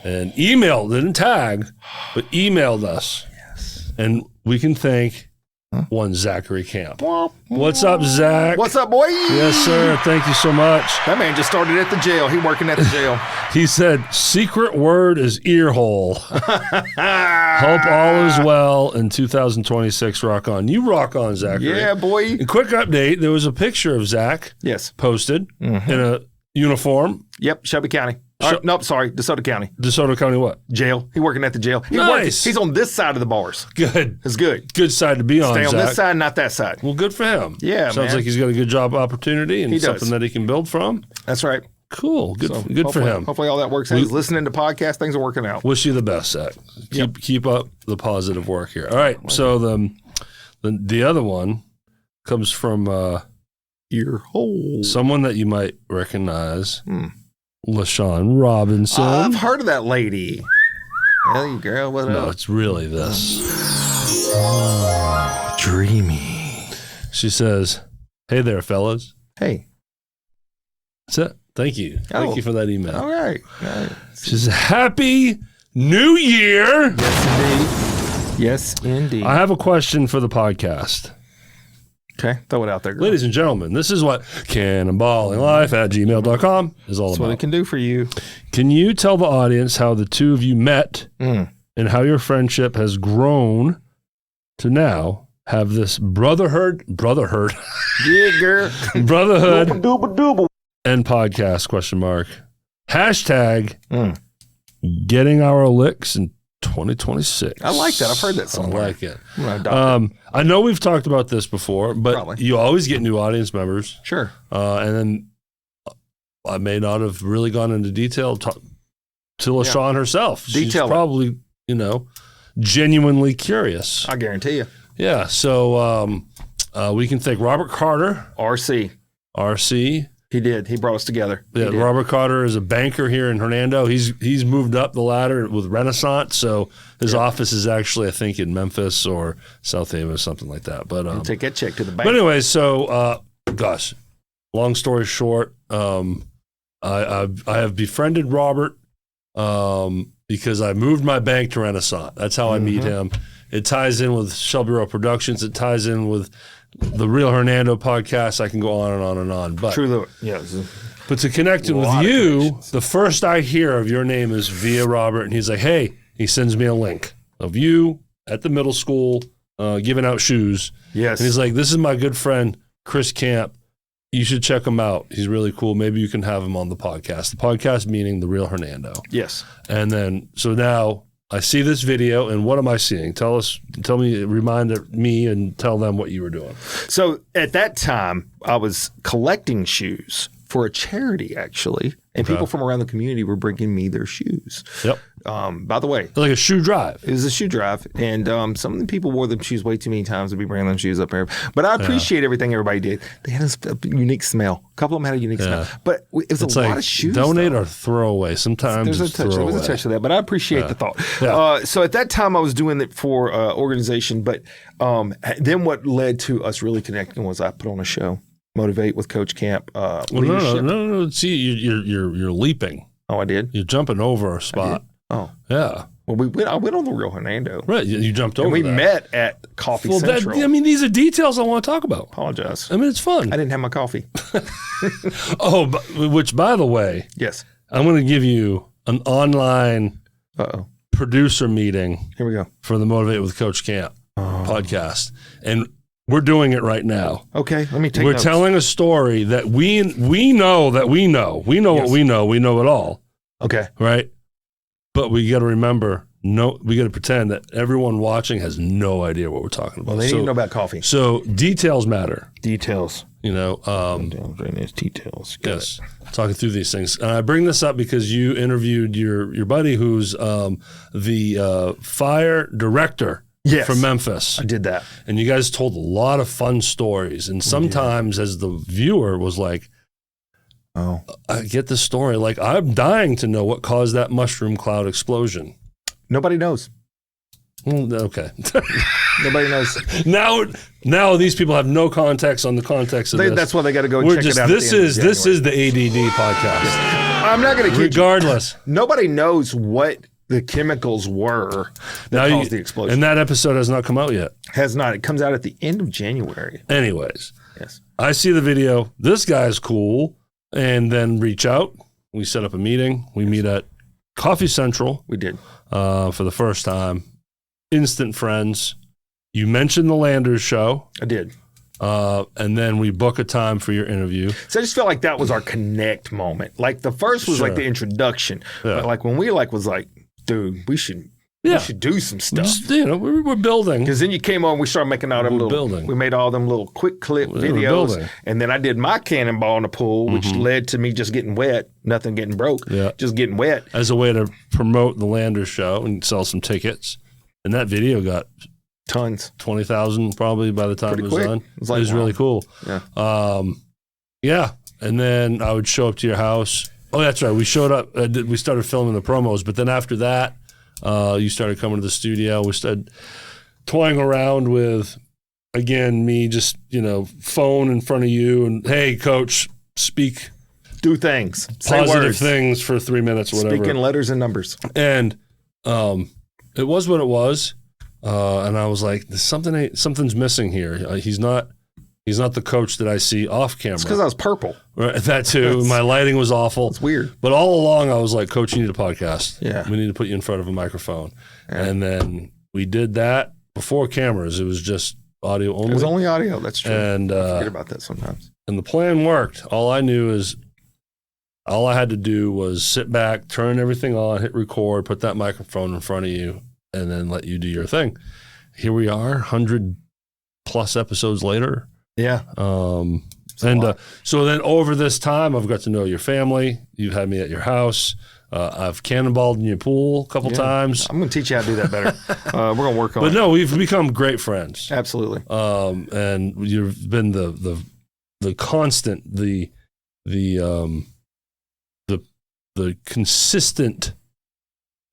And emailed, didn't tag, but emailed us. Yes. And we can thank one Zachary Camp. What's up, Zach? What's up, boy? Yes, sir. Thank you so much. That man just started at the jail. He working at the jail. He said, secret word is ear hole. Hope all is well in 2026. Rock on. You rock on, Zachary. Yeah, boy. And quick update, there was a picture of Zach posted in a uniform. Yep, Shelby County. Nope, sorry, DeSoto County. DeSoto County what? Jail. He working at the jail. He's on this side of the bars. Good. It's good. Good side to be on, Stay on Zach. This side, not that side. Well, good for him. Yeah, Sounds like he's got a good job opportunity and something that he can build from. That's right. Cool. Good for him. Hopefully all that works out. He's listening to podcasts. Things are working out. Wish you the best, Zach. Keep up the positive work here. All right. So the other one comes from ear hole. Someone that you might recognize. LaShawn Robinson. I've heard of that lady. Hey, girl, what up? No, it's really this. Dreamy. She says, hey there, fellas. Hey. That's it. Thank you. Thank you for that email. All right. She says, Happy New Year. Yes, indeed. I have a question for the podcast. Okay, throw it out there, girl. Ladies and gentlemen, this is what cannonballinglife@gmail.com is all about. That's what it can do for you. Can you tell the audience how the two of you met and how your friendship has grown to now have this brotherhood, Yeah, girl. brotherhood and podcast, ? Hashtag getting our licks and 2026. I like that. I've heard that somewhere. I like it. I'm gonna adopt it. I know we've talked about this before, but Probably. you always get new audience members. Sure. And then I may not have really gone into detail to LaShawn herself. She's probably, genuinely curious. I guarantee you. Yeah. So we can thank Robert Carter. RC. He did. He brought us together. Yeah, Robert Carter is a banker here in Hernando. He's moved up the ladder with Renaissance, so his office is actually, I think, in Memphis or South Haven or something like that. But take that check to the bank. But anyway, so gosh, long story short, I have befriended Robert because I moved my bank to Renaissance. That's how I meet him. It ties in with Shelby Row Productions. It ties in with the Real Hernando podcast. I can go on and on and on. But True, yes. But to connect with you, the first I hear of your name is via Robert, and he's like, "Hey," he sends me a link of you at the middle school giving out shoes. Yes, and he's like, "This is my good friend Chris Camp. You should check him out. He's really cool. Maybe you can have him on the podcast." The podcast meaning the Real Hernando. Yes, and then so now I see this video, and what am I seeing? Remind me and tell them what you were doing. So at that time, I was collecting shoes for a charity, actually, and people from around the community were bringing me their shoes. Yep. By the way, like a shoe drive. It was a shoe drive, and some of the people wore them shoes way too many times to be bringing them shoes up here. But I appreciate everything everybody did. They had a unique smell. A couple of them had a unique smell, but it was lot of shoes. Donate or throw away. Sometimes there's a touch of that, but I appreciate the thought. Yeah. So at that time, I was doing it for organization, but then what led to us really connecting was I put on a show. Motivate with Coach Camp. No. See, you're leaping. Oh, I did? You're jumping over a spot. Oh. Yeah. Well, I went on the Real Hernando. Right. You jumped over. And we met at Coffee Central. These are details I want to talk about. Apologize. It's fun. I didn't have my coffee. Which, by the way, yes, I'm going to give you an online producer meeting. Here we go. For the Motivate with Coach Camp podcast. And we're doing it right now. Okay, let me take We're notes. telling a story that we know that we know. We know what we know. We know it all. Okay. Right? But we got to remember, we got to pretend that everyone watching has no idea what we're talking about. Well, they didn't know about coffee. So details matter. Details. Details. Yes. Talking through these things. And I bring this up because you interviewed your buddy who's the fire director. Yes. From Memphis. I did that. And you guys told a lot of fun stories. And sometimes as the viewer was like, I get the story. Like, I'm dying to know what caused that mushroom cloud explosion. Nobody knows. Okay. Nobody knows. Now these people have no context on the context of this. That's why they got to go check it out. This is the ADD podcast. I'm not going to kid regardless. Nobody knows what the chemicals were that caused the explosion. And that episode has not come out yet. Has not. It comes out at the end of January. Anyways. Yes. I see the video. This guy's cool. And then reach out. We set up a meeting. We meet at Coffee Central. We did. For the first time. Instant friends. You mentioned the Landers show. I did. And then we book a time for your interview. So I just felt like that was our connect moment. Like the first was like the introduction. Yeah. But like when we was like, dude, we should do some stuff. We're building. Because then you came on, we started making all them we made all them little quick clip videos. And then I did my cannonball in the pool, which led to me just getting wet, nothing getting broke, just getting wet. As a way to promote the Landers show and sell some tickets. And that video got tons, 20,000 probably by the time it was done. It was really cool. Yeah. And then I would show up to your house. Oh, that's right. We showed up. We started filming the promos, but then after that, you started coming to the studio. We started toying around with, again, me just phone in front of you and hey, coach, speak, do things, positive things for 3 minutes, whatever. Speak in letters and numbers. And it was what it was. And I was like, something's missing here. He's not the coach that I see off camera. It's because I was purple. Right, that too. My lighting was awful. It's weird. But all along I was like, Coach, you need a podcast. Yeah. We need to put you in front of a microphone. Yeah. And then we did that before cameras. It was just audio only. It was only audio. That's true. And I forget about that sometimes. And the plan worked. All I had to do was sit back, turn everything on, hit record, put that microphone in front of you, and then let you do your thing. Here we are, 100+ episodes later. Yeah. So then over this time, I've got to know your family. You've had me at your house. I've cannonballed in your pool a couple times. I'm going to teach you how to do that better. We're going to work on it. But no, we've become great friends. Absolutely. And you've been the constant, the consistent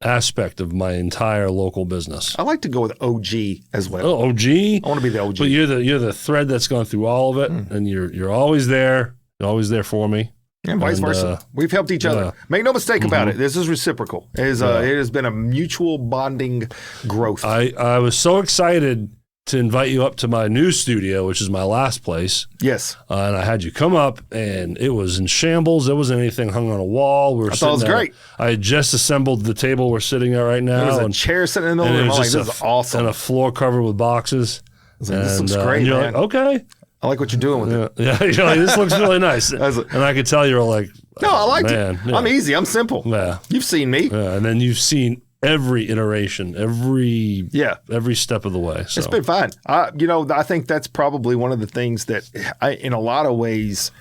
aspect of my entire local business. I like to go with OG as well. Oh, OG. I want to be the OG. But you're the thread that's gone through all of it, and you're always there. You're always there for me. And vice versa. We've helped each other. Make no mistake about it. This is reciprocal. It has been a mutual bonding growth. I was so excited to invite you up to my new studio, which is my last place. Yes. And I had you come up, and it was in shambles. There wasn't anything hung on a wall. I thought it was great. I had just assembled the table we're sitting at right now. There was a chair sitting in the middle of the room. This is awesome. And a floor covered with boxes. This looks great, you're man. like, okay. I like what you're doing with it. Yeah, you're like, this looks really nice. And I could tell you're like, no, I liked it. Yeah. I'm easy. I'm simple. Yeah. You've seen me. Yeah, and then you've seen every iteration, every step of the way. So. It's been fun. I think that's probably one of the things that in a lot of ways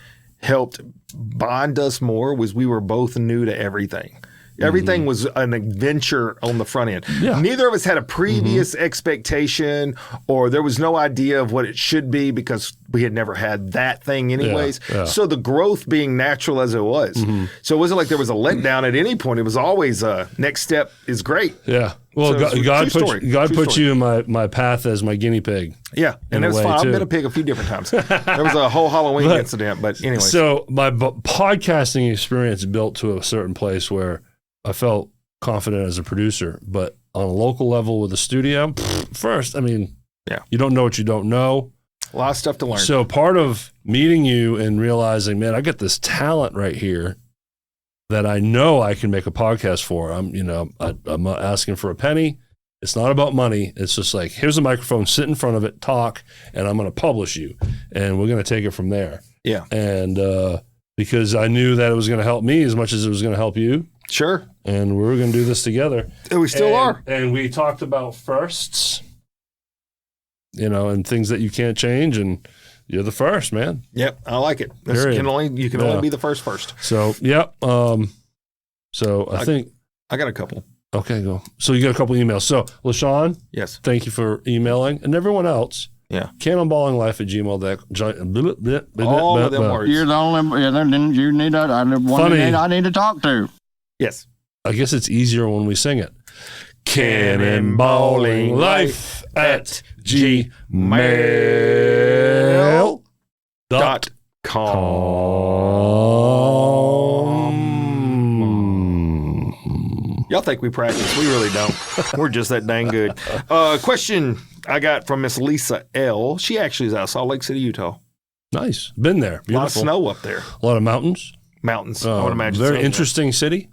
helped bond us more was we were both new to everything. Everything was an adventure on the front end. Yeah. Neither of us had a previous expectation, or there was no idea of what it should be because we had never had that thing anyways. Yeah. So the growth being natural as it was. So it wasn't like there was a letdown at any point. It was always next step is great. Yeah. Well, So God true put story. you in my path as my guinea pig. Yeah, and it was fun. I've been a pig a few different times. There was a whole Halloween incident, but anyway. So my podcasting experience built to a certain place where I felt confident as a producer, but on a local level with a studio, first, I mean, you don't know what you don't know. A lot of stuff to learn. So part of meeting you and realizing, man, I got this talent right here that I know I can make a podcast for. I'm not asking for a penny. It's not about money. It's just like, here's a microphone, sit in front of it, talk, and I'm going to publish you, and we're going to take it from there. Yeah. And because I knew that it was going to help me as much as it was going to help you. Sure. And we were going to do this together. And we still are. And we talked about firsts, and things that you can't change, and you're the first, man. Yep, I like it. You can only be the first. So, yep. So I think I got a couple. Okay, go. So you got a couple emails. So LaShawn, yes, thank you for emailing, and everyone else. Yeah. Cannonballinglife@gmail.com. All of them words. You're the only. You need I need to talk to. Yes. I guess it's easier when we sing it. Cannonballing Life at gmail.com. Y'all think we practice. We really don't. We're just that dang good. Question I got from Miss Lisa L. She actually is out of Salt Lake City, Utah. Nice. Been there. Beautiful. A lot of snow up there. A lot of mountains. Mountains. I would imagine. Very interesting city.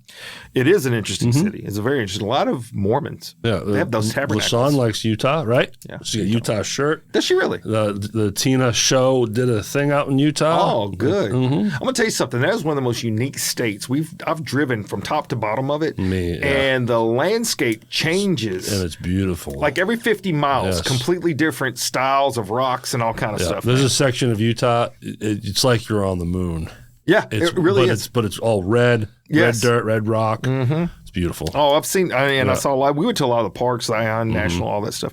It is an interesting city. It's a very interesting. A lot of Mormons. Yeah, they have those tabernacles. LaShawn likes Utah, right? Yeah, she got a Utah shirt. Does she really? The Tina show did a thing out in Utah. Oh, good. I'm gonna tell you something. That is one of the most unique states. I've driven from top to bottom of it, and the landscape changes, and it's beautiful. Like every 50 miles, completely different styles of rocks and all kind of stuff. There's a section of Utah. It's like you're on the moon. Yeah, it really is. But it's all red, red dirt, red rock. It's beautiful. Oh, I've seen, I saw a lot. We went to a lot of the parks, Zion National, all that stuff.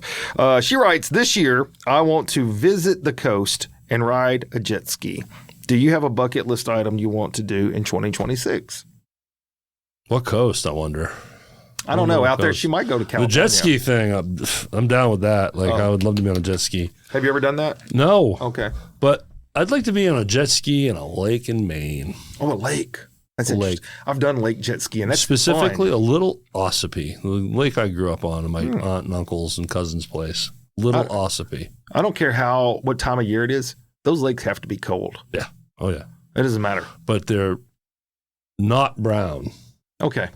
She writes, this year, I want to visit the coast and ride a jet ski. Do you have a bucket list item you want to do in 2026? What coast, I wonder? I don't know. Out there, she might go to California. The jet ski thing, I'm down with that. Like, I would love to be on a jet ski. Have you ever done that? No. Okay. But I'd like to be on a jet ski in a lake in Maine. Oh, a lake. That's a lake. I've done lake jet ski, and that's specifically fun. a Little Ossipee, the lake I grew up on in my aunt and uncle's and cousin's place. Little Ossipee. I don't care what time of year it is. Those lakes have to be cold. Yeah. Oh, yeah. It doesn't matter. But they're not brown. Okay.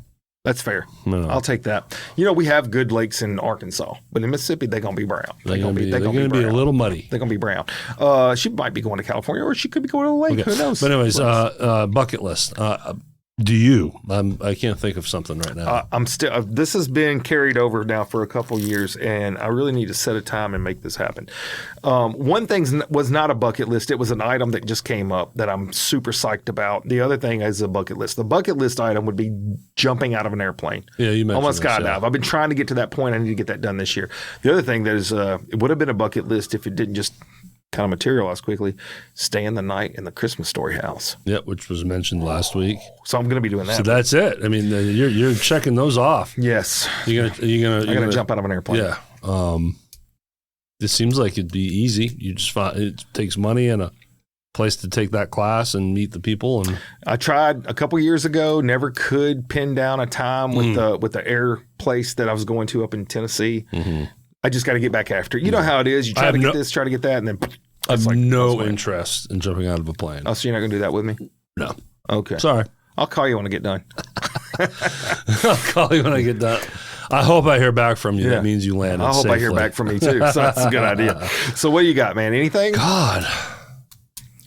That's fair. No. I'll take that. We have good lakes in Arkansas, but in Mississippi, they're going to be brown. They're going to be a little muddy. They're going to be brown. She might be going to California, or she could be going to the lake. Okay. Who knows? But anyways, bucket list. Do you? I can't think of something right now. I'm still. This has been carried over now for a couple years, and I really need to set a time and make this happen. One thing was not a bucket list; it was an item that just came up that I'm super psyched about. The other thing is a bucket list. The bucket list item would be jumping out of an airplane. Yeah, you mentioned almost skydive. Yeah. I've been trying to get to that point. I need to get that done this year. The other thing that is, it would have been a bucket list if it didn't just kind of materialize quickly. Staying the night in the Christmas Story house. Yep, which was mentioned last week. So I'm going to be doing that. So that's it. I mean, you're checking those off. Yes. You're gonna jump out of an airplane. Yeah. It seems like it'd be easy. You just find it takes money and a place to take that class and meet the people. And I tried a couple years ago. Never could pin down a time with the air place that I was going to up in Tennessee. Mm-hmm. I just got to get back after it. You know how it is. You try to get this, try to get that, and then I have no interest in jumping out of a plane. Oh, so you're not going to do that with me? No. Okay. Sorry. I'll call you when I get done. I'll call you when I get done. I hope I hear back from you. Yeah. That means you landed I hope safely. I hear back from you, too. So that's a good idea. So what do you got, man? Anything? God.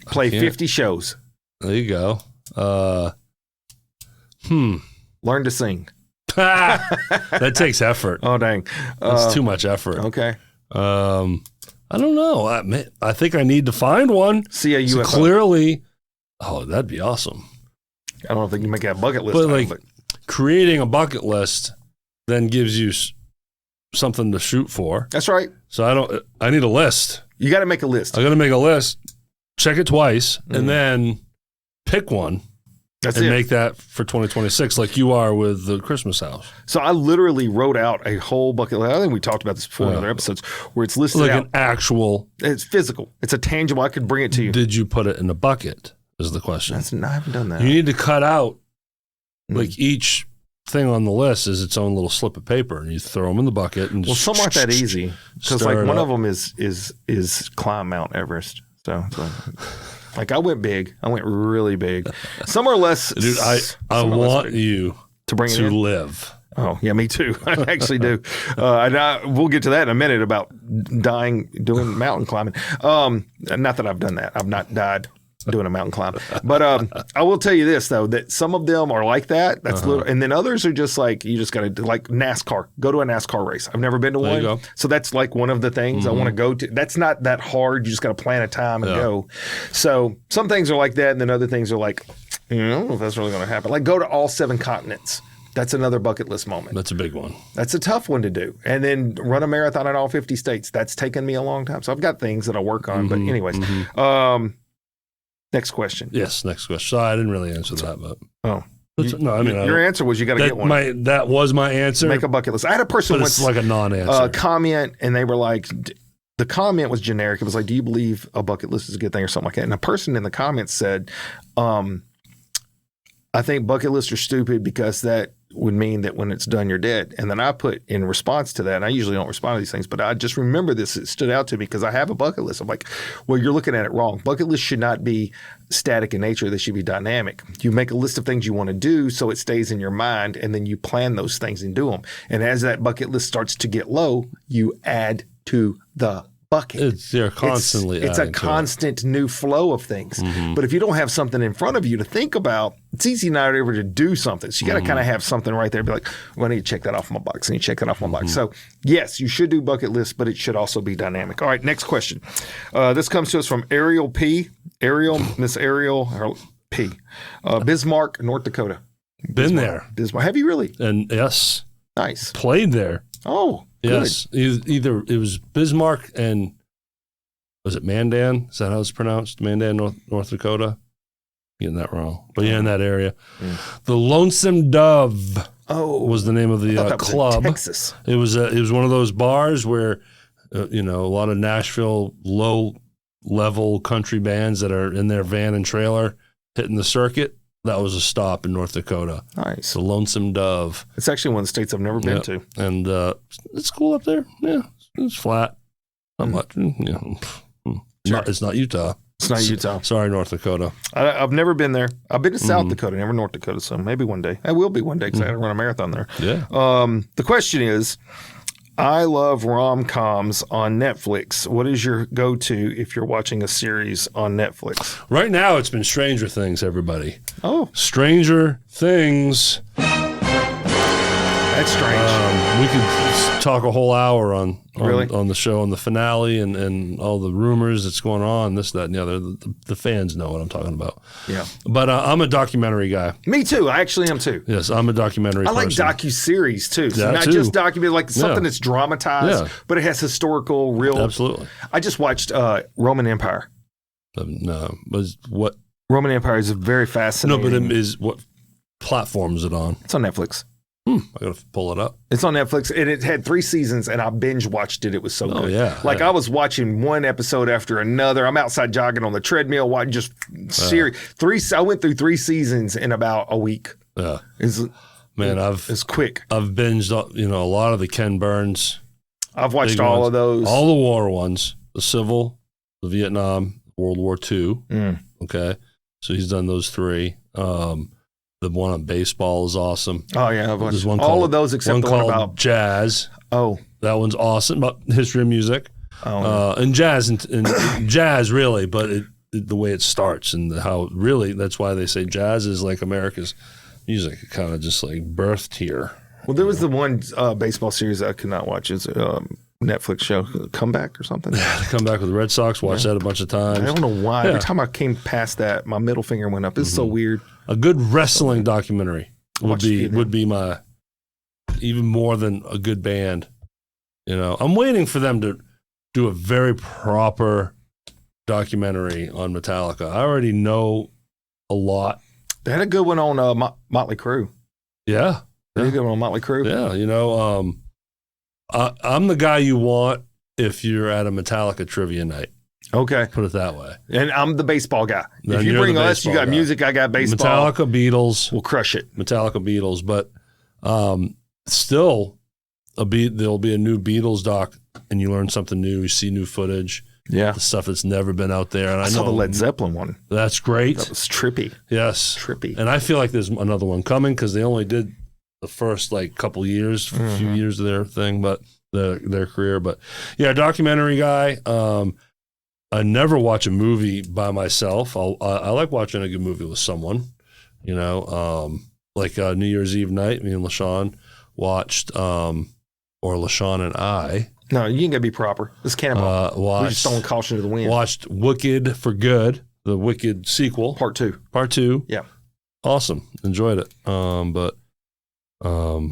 Play 50 shows. There you go. Learn to sing. That takes effort. Oh, dang. That's too much effort. Okay. I don't know. I think I need to find one. See a UFO. So clearly, that'd be awesome. I don't think you make a bucket list. But creating a bucket list then gives you something to shoot for. That's right. So I need a list. You got to make a list. I got to make a list, check it twice, and then pick one. And make that for 2026 like you are with the Christmas house. So I literally wrote out a whole bucket list. I think we talked about this before in other episodes where it's listed like out. An actual. It's physical. It's a tangible. I could bring it to you. Did you put it in a bucket is the question. I haven't done that. You need to cut out like each thing on the list is its own little slip of paper and you throw them in the bucket. And some aren't that easy because like one of them is climb Mount Everest. So like I went big. I went really big. Some are less. Dude, I want you to bring it in. Live. Oh, yeah, me too. I actually do. And we'll get to that in a minute about doing mountain climbing. Not that I've done that. I've not died doing a mountain climb. But I will tell you this, though, that some of them are like that. That's little, and then others are just like, you just got to, like NASCAR. Go to a NASCAR race. I've never been to one. So that's like one of the things I want to go to. That's not that hard. You just got to plan a time and go. So some things are like that, and then other things are like, I don't know if that's really going to happen. Like go to all 7 continents. That's another bucket list moment. That's a big one. That's a tough one to do. And then run a marathon in all 50 states. That's taken me a long time. So I've got things that I work on. But anyways, next question. Yes, next question. Sorry, I didn't really answer that, but no, I mean your answer was you got to get one. That was my answer. Make a bucket list. I had a person once like a non-answer comment, and they were like, the comment was generic. It was like, "Do you believe a bucket list is a good thing?" or something like that. And a person in the comments said, "I think bucket lists are stupid because that would mean that when it's done, you're dead." And then I put in response to that, and I usually don't respond to these things, but I just remember this. It stood out to me because I have a bucket list. I'm like, well, you're looking at it wrong. Bucket lists should not be static in nature. They should be dynamic. You make a list of things you want to do so it stays in your mind, and then you plan those things and do them. And as that bucket list starts to get low, you add to the bucket. They're constantly it's a constant new flow of things. But if you don't have something in front of you to think about, it's easy not ever to do something. So you got to kind of have something right there. Be like, well, I need to check that off my box. I need to check that off my box. So yes, you should do bucket lists, but it should also be dynamic. All right, next question. This comes to us from Ariel P. Miss Ariel P. Bismarck, North Dakota. Been there. Bismarck. Have you really? And yes. Nice. Played there. Oh, yes. Either it was Bismarck and was it Mandan? Is that how it's pronounced? Mandan, North Dakota? Getting that wrong. But yeah, in that area. The Lonesome Dove was the name of the club. In Texas. It was one of those bars where a lot of Nashville low-level country bands that are in their van and trailer hitting the circuit. That was a stop in North Dakota. Nice. The Lonesome Dove. It's actually one of the states I've never been to. And it's cool up there. Yeah, it's flat. Not much. It's not Utah. It's not Utah. Sorry, North Dakota. I've never been there. I've been to South Dakota, never North Dakota. So maybe one day. I will be one day because I got to run a marathon there. Yeah. The question is, I love rom-coms on Netflix. What is your go-to if you're watching a series on Netflix? Right now, it's been Stranger Things, everybody. Oh. Stranger Things. That's strange. We could talk a whole hour on Really? on the show, on the finale, and all the rumors that's going on, this, that, and the other. The fans know what I'm talking about. Yeah. But I'm a documentary guy. Me too. I actually am too. Yes, I'm a documentary I like person. docu-series too. So That not too. just documentary, like something that's dramatized, Yeah. but it has historical, real. Absolutely. I just watched Roman Empire. No, but what? Roman Empire is very No, fascinating. but it is, what platform is it on? It's on Netflix. I gotta pull it up. It's on Netflix, and it had 3 seasons, and I binge watched it. It was so good. Oh, yeah. Like Yeah. I was watching one episode after another. I'm outside jogging on the treadmill, watching just series. I went through 3 seasons in about a week. Yeah, It's I've quick. binged, a lot of the Ken Burns. I've watched big all ones. of those. All the war ones, the Civil, the Vietnam, World War II. Okay. So he's done those 3. The one on baseball is awesome. Oh yeah, I've watched There's one all called- of those except the one called about. jazz. Oh, That one's awesome, about the history of music. Oh. And jazz and jazz really, but the way it starts and how really, that's why they say jazz is like America's music. It kind of just like birthed here. well, there was the one baseball series I could not watch. It's a Netflix show, Comeback or something. Come back with the Red Sox, watch that a bunch of times. I don't know why. Yeah. Every time I came past that, my middle finger went up. It's so weird. A good wrestling documentary Watch a few would be my, even more than a good band. I'm waiting for them to do a very proper documentary on Metallica. I already know a lot. They had a good one on Motley Crue. Yeah. They had a good one on Motley Crue. Yeah. I'm the guy you want if you're at a Metallica trivia night. Okay. Put it that way. And I'm the baseball guy. Then If you you're bring the us, you baseball got guy. music, I got baseball. Metallica, Beatles. We'll crush it. Metallica, Beatles. But still, there'll be a new Beatles doc, and you learn something new. You see new footage. Yeah. The stuff that's never been out there. And I saw know the Led Zeppelin one. that's great. That was trippy. Yes. Trippy. And I feel like there's another one coming because they only did the first couple years, few years of their thing, but their career. But yeah, documentary guy. I never watch a movie by myself. I like watching a good movie with someone, like New Year's Eve night, me and LaShawn watched, or LaShawn and I. No, you ain't got to be proper. It's Cannonball. We're just throwing caution to the wind. Watched Wicked for Good, the Wicked sequel. Part 2. Part 2. Yeah. Awesome. Enjoyed it. But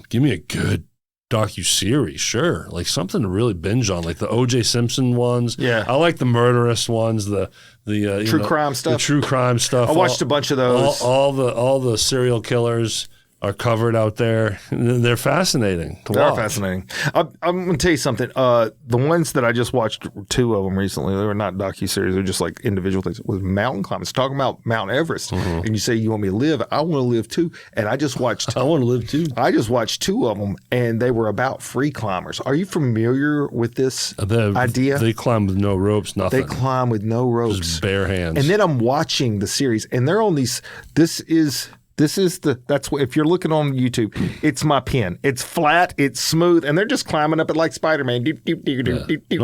give me a good docu-series, sure. Like something to really binge on, like the O.J. Simpson ones. Yeah. I like the murderous ones, the True crime stuff. The true crime stuff. I watched a bunch of those. All the serial killers are covered out there. They're fascinating to They are watch. fascinating. I'm going to tell you something. The ones that I just watched, 2 of them recently, they were not docuseries. They're just like individual things. With mountain climbing. It's talking about Mount Everest. And you say, you want me to live? I want to live too. And I just watched. I want to live too. I just watched 2 of them, and they were about free climbers. Are you familiar with this idea? They climb with no ropes, nothing. They climb with no ropes. Just bare hands. And then I'm watching the series, and they're on these. That's what, if you're looking on YouTube, it's my pen. It's flat, it's smooth, and they're just climbing up it like Spider-Man. No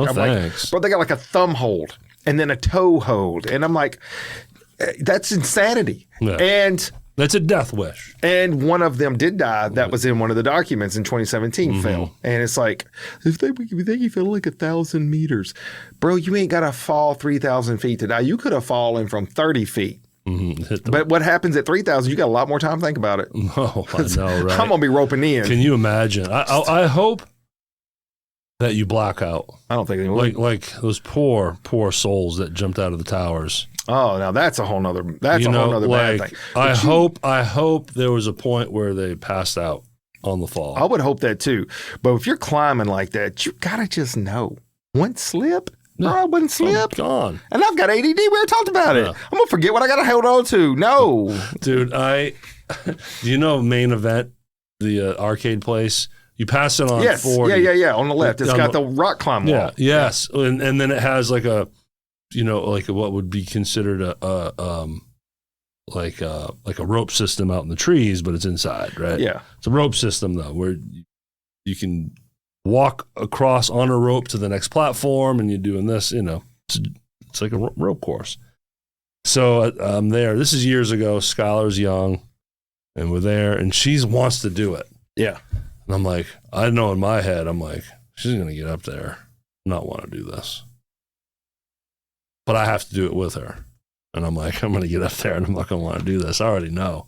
I'm thanks. like, bro, they got like a thumb hold and then a toe hold, and I'm like, that's insanity. Yeah. And that's a death wish. And one of them did die. That was in one of the documents in 2017. Fell, and it's like, if you fell like 1,000 meters, bro, you ain't got to fall 3,000 feet to die. You could have fallen from 30 feet. But what happens at 3,000? You got a lot more time to think about it. Oh, I know, right? I'm gonna be roping in. Can you imagine? I hope that you black out. I don't think they would. Like those poor souls that jumped out of the towers. Oh, now that's a whole nother. That's a whole nother bad thing. I hope there was a point where they passed out on the fall. I would hope that too. But if you're climbing like that, you gotta just know one slip. No, I wouldn't slip. I'm gone. And I've got ADD. We already talked about it. I'm gonna forget what I gotta hold on to. No, dude. Do you know Main Event, the arcade place? You pass it on. Yes. 40. Yeah. On the left, it's got the rock climb wall. Yeah. Yes. And then it has like a, like what would be considered a rope system out in the trees, but it's inside, right? Yeah. It's a rope system though, where you can walk across on a rope to the next platform, and you're doing this, it's like a rope course. So I'm there. This is years ago. Skylar's young, and we're there, and she wants to do it. Yeah. And I'm like, I know in my head, I'm like, she's going to get up there and not want to do this. But I have to do it with her. And I'm like, I'm going to get up there and I'm not going to want to do this. I already know.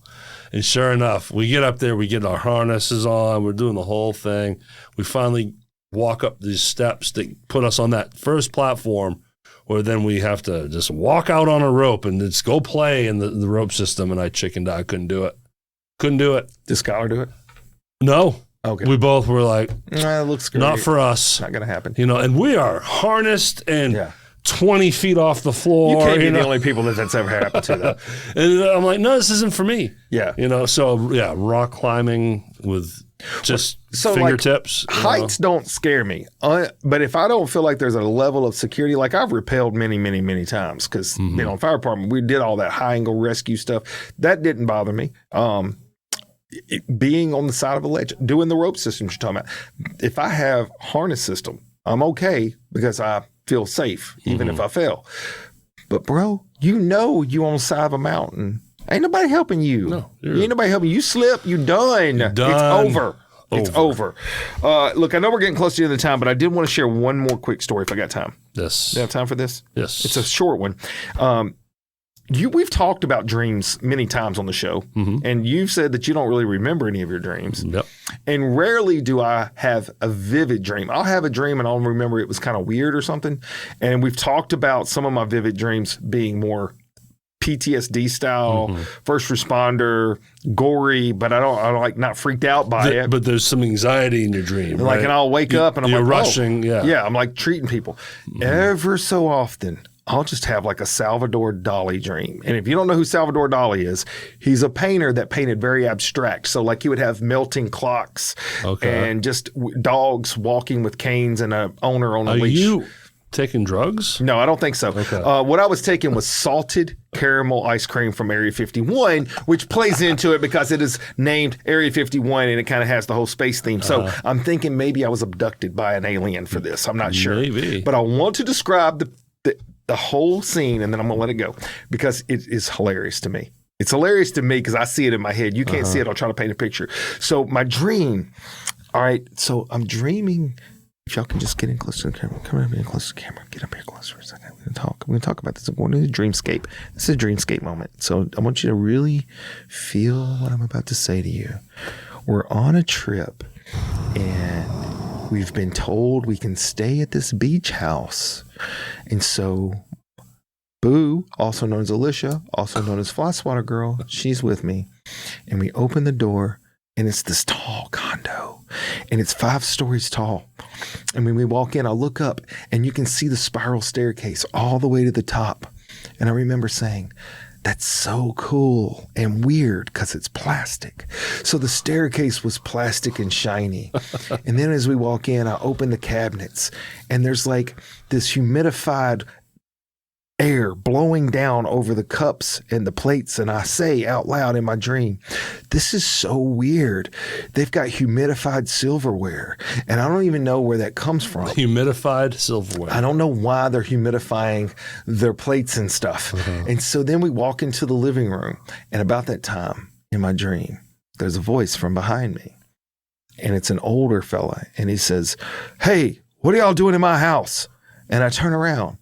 And sure enough, we get up there, we get our harnesses on, we're doing the whole thing. We finally walk up these steps that put us on that first platform, where then we have to just walk out on a rope and just go play in the rope system. And I chickened out. I couldn't do it. Couldn't do it. Did Skylar do it? No. Okay. We both were like, it looks great. Not for us. Not going to happen. And we are harnessed and 20 feet off the floor. You can't be the only people that's ever happened to, though. And I'm like, no, this isn't for me. Yeah. So rock climbing with just fingertips. Like, heights don't scare me. But if I don't feel like there's a level of security, like I've rappelled many, many, many times because, in fire department, we did all that high angle rescue stuff. That didn't bother me. Being on the side of a ledge, doing the rope systems you're talking about. If I have harness system, I'm okay because I feel safe, even if I fail. But bro, you on the side of a mountain. Ain't nobody helping you. No, ain't nobody helping you. You slip, you done. It's over. It's over. Look, I know we're getting close to the end of the time, but I did want to share one more quick story if I got time. Yes. Do you have time for this? Yes. It's a short one. We've talked about dreams many times on the show, and you've said that you don't really remember any of your dreams. Yep. And rarely do I have a vivid dream. I'll have a dream and I'll remember it was kind of weird or something. And we've talked about some of my vivid dreams being more PTSD style, first responder, gory, but I don't like not freaked out by it. But there's some anxiety in your dream. Like, and I'll wake up and I'm you're like, rushing. Yeah. I'm like treating people. Ever so often, I'll just have like a Salvador Dali dream. And if you don't know who Salvador Dali is, he's a painter that painted very abstract. So like he would have melting clocks and just dogs walking with canes and an owner on a leash. Are you taking drugs? No, I don't think so. Okay. What I was taking was salted caramel ice cream from Area 51, which plays into it because it is named Area 51 and it kind of has the whole space theme. So I'm thinking maybe I was abducted by an alien for this. I'm not sure. Maybe. But I want to describe the whole scene, and then I'm going to let it go because it is hilarious to me. It's hilarious to me because I see it in my head. You can't see it. I'll try to paint a picture. So my dream, all right, so I'm dreaming. If y'all can just get in close to the camera. Come up here close to the camera. Get up here close for a second. We're going to talk about this. We're going to do a dreamscape. This is a dreamscape moment. So I want you to really feel what I'm about to say to you. We're on a trip, and we've been told we can stay at this beach house. And so Boo, also known as Alicia, also known as Fly Swatter Girl, she's with me. And we open the door, and it's this tall condo. And it's 5 stories tall. And when we walk in, I look up, and you can see the spiral staircase all the way to the top. And I remember saying, that's so cool and weird because it's plastic. So the staircase was plastic and shiny. And then as we walk in, I open the cabinets and there's like this humidified air blowing down over the cups and the plates. And I say out loud in my dream, this is so weird. They've got humidified silverware. And I don't even know where that comes from. Humidified silverware. I don't know why they're humidifying their plates and stuff. And so then we walk into the living room. And about that time in my dream, there's a voice from behind me. And it's an older fella. And he says, hey, what are y'all doing in my house? And I turn around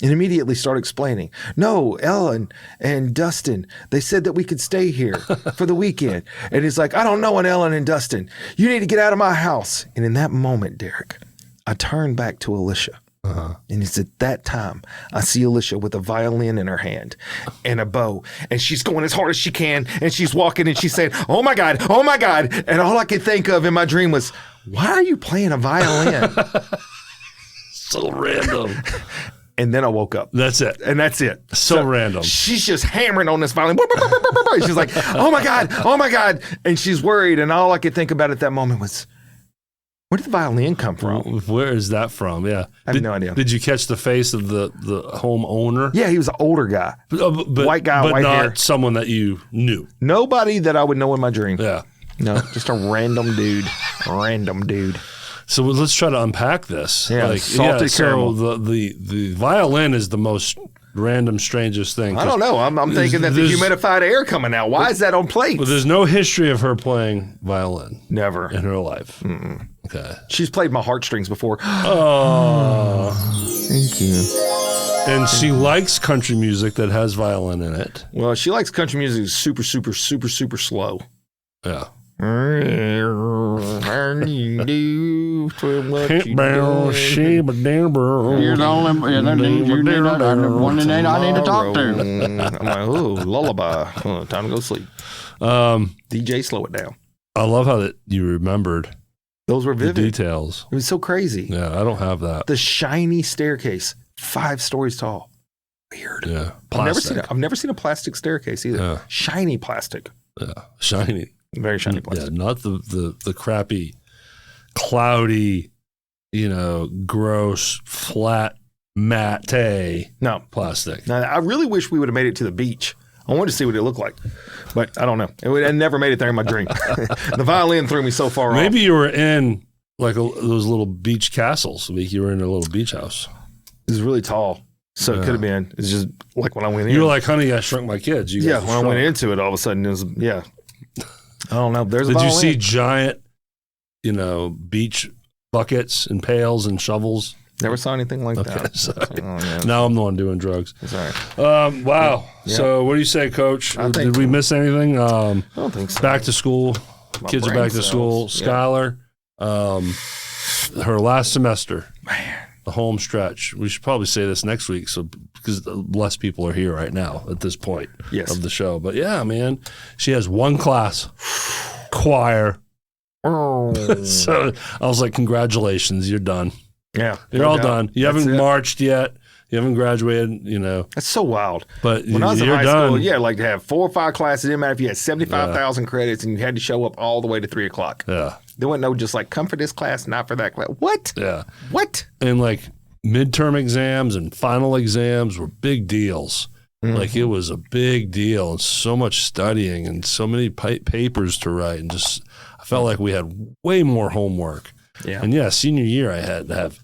and immediately start explaining. No, Ellen and Dustin, they said that we could stay here for the weekend. And he's like, I don't know an Ellen and Dustin. You need to get out of my house. And in that moment, Derrick, I turned back to Alicia. And it's at that time I see Alicia with a violin in her hand and a bow. And she's going as hard as she can. And she's walking and she's saying, oh my God, oh my God. And all I could think of in my dream was, why are you playing a violin? So random. And then I woke up. That's it. And that's it. So random. She's just hammering on this violin. She's like, oh my God, oh my God. And she's worried. And all I could think about at that moment was, where did the violin come from? Where is that from? Yeah. I have no idea. Did you catch the face of the home owner? Yeah, he was an older guy. But white guy, but white not hair. Someone that you knew. Nobody that I would know in my dream. Yeah. No, just a random dude. Random dude. So let's try to unpack this. Yeah, salted caramel. So the violin is the most random, strangest thing. I don't know. I'm thinking that the humidified air coming out. Why is that on plates? But there's no history of her playing violin. Never. In her life. Mm-mm. Okay. She's played my heartstrings before. Oh. Thank you. And she likes country music that has violin in it. Well, she likes country music super, super, super, super slow. Yeah. You're the only one that I need to talk to. I'm like, oh, lullaby. Time to go sleep. DJ, slow it down. I love how that you remembered those were vivid. The details. It was so crazy. Yeah, I don't have that. The shiny staircase, 5 stories tall. Weird. Yeah. I've never seen a plastic staircase either. Yeah. Shiny plastic. Yeah. Shiny. Very shiny plastic. Yeah, not the crappy, cloudy, gross, flat, matte plastic. No, I really wish we would have made it to the beach. I wanted to see what it looked like, but I don't know. I never made it there in my dream. The violin threw me so far off. Maybe you were in like those little beach castles. Like you were in a little beach house. It was really tall. So it could have been. It's just like when I went in. You were like, honey, I shrunk my kids. When I went into it, all of a sudden it was, I don't know. There's a Did you see giant, beach buckets and pails and shovels? Never saw anything like that. Now I'm the one doing drugs. Sorry. Wow. Yeah. So what do you say, Coach? Did we miss anything? I don't think so. Back to school. Kids are back to school. Skylar, her last semester. Man. The home stretch. We should probably say this next week, because less people are here right now at this point of the show. But yeah, man, she has one class, choir. So I was like, congratulations, you're done. Yeah, you're all done. You haven't marched yet. You haven't graduated. That's so wild. But when I was in high school, like to have 4 or 5 classes. It didn't matter if you had 75,000 credits and you had to show up all the way to 3 o'clock. Yeah. There wasn't no just like come for this class, not for that class. What? Yeah. What? And like midterm exams and final exams were big deals. Mm-hmm. Like it was a big deal and so much studying and so many papers to write. And just, I felt like we had way more homework. Yeah. And senior year, I had to have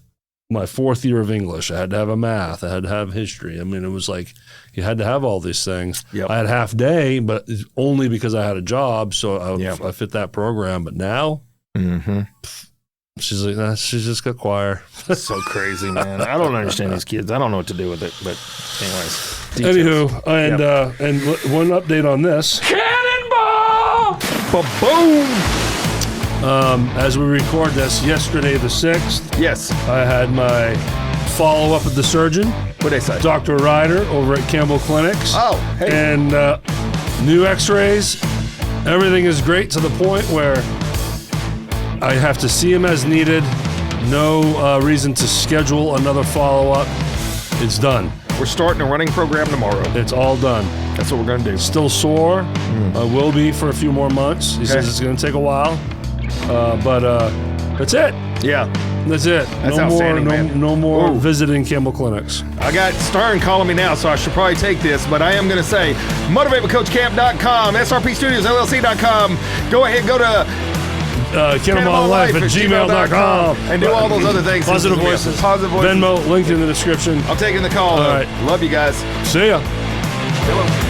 my 4th year of English. I had to have a math. I had to have history. I mean, it was like you had to have all these things. Yep. I had half day, but only because I had a job. So I fit that program. But now, she's like, nah, she's just got choir. That's so crazy, man. I don't understand these kids. I don't know what to do with it. But anyways. Anywho, and one update on this. Cannonball! Ba-boom! As we record this, yesterday the 6th, yes, I had my follow-up with the surgeon. What'd they say? Dr. Ryder over at Campbell Clinics. Oh, hey. And new x-rays. Everything is great to the point where I have to see him as needed. No reason to schedule another follow-up. It's done. We're starting a running program tomorrow. It's all done. That's what we're going to do. Still sore. I will be for a few more months. He says it's going to take a while. But that's it. Yeah. That's it. That's outstanding, man. No more visiting Campbell Clinics. I got Stern calling me now, so I should probably take this, but I am going to say motivatewithcoachcamp.com, SRP Studios LLC.com. Go ahead, go to Cannonballing Life at gmail.com. And do all those other things. Positive voices. Positive voices. Venmo, link in the description. I'm taking the call. All right. Love you guys. See ya. Hello.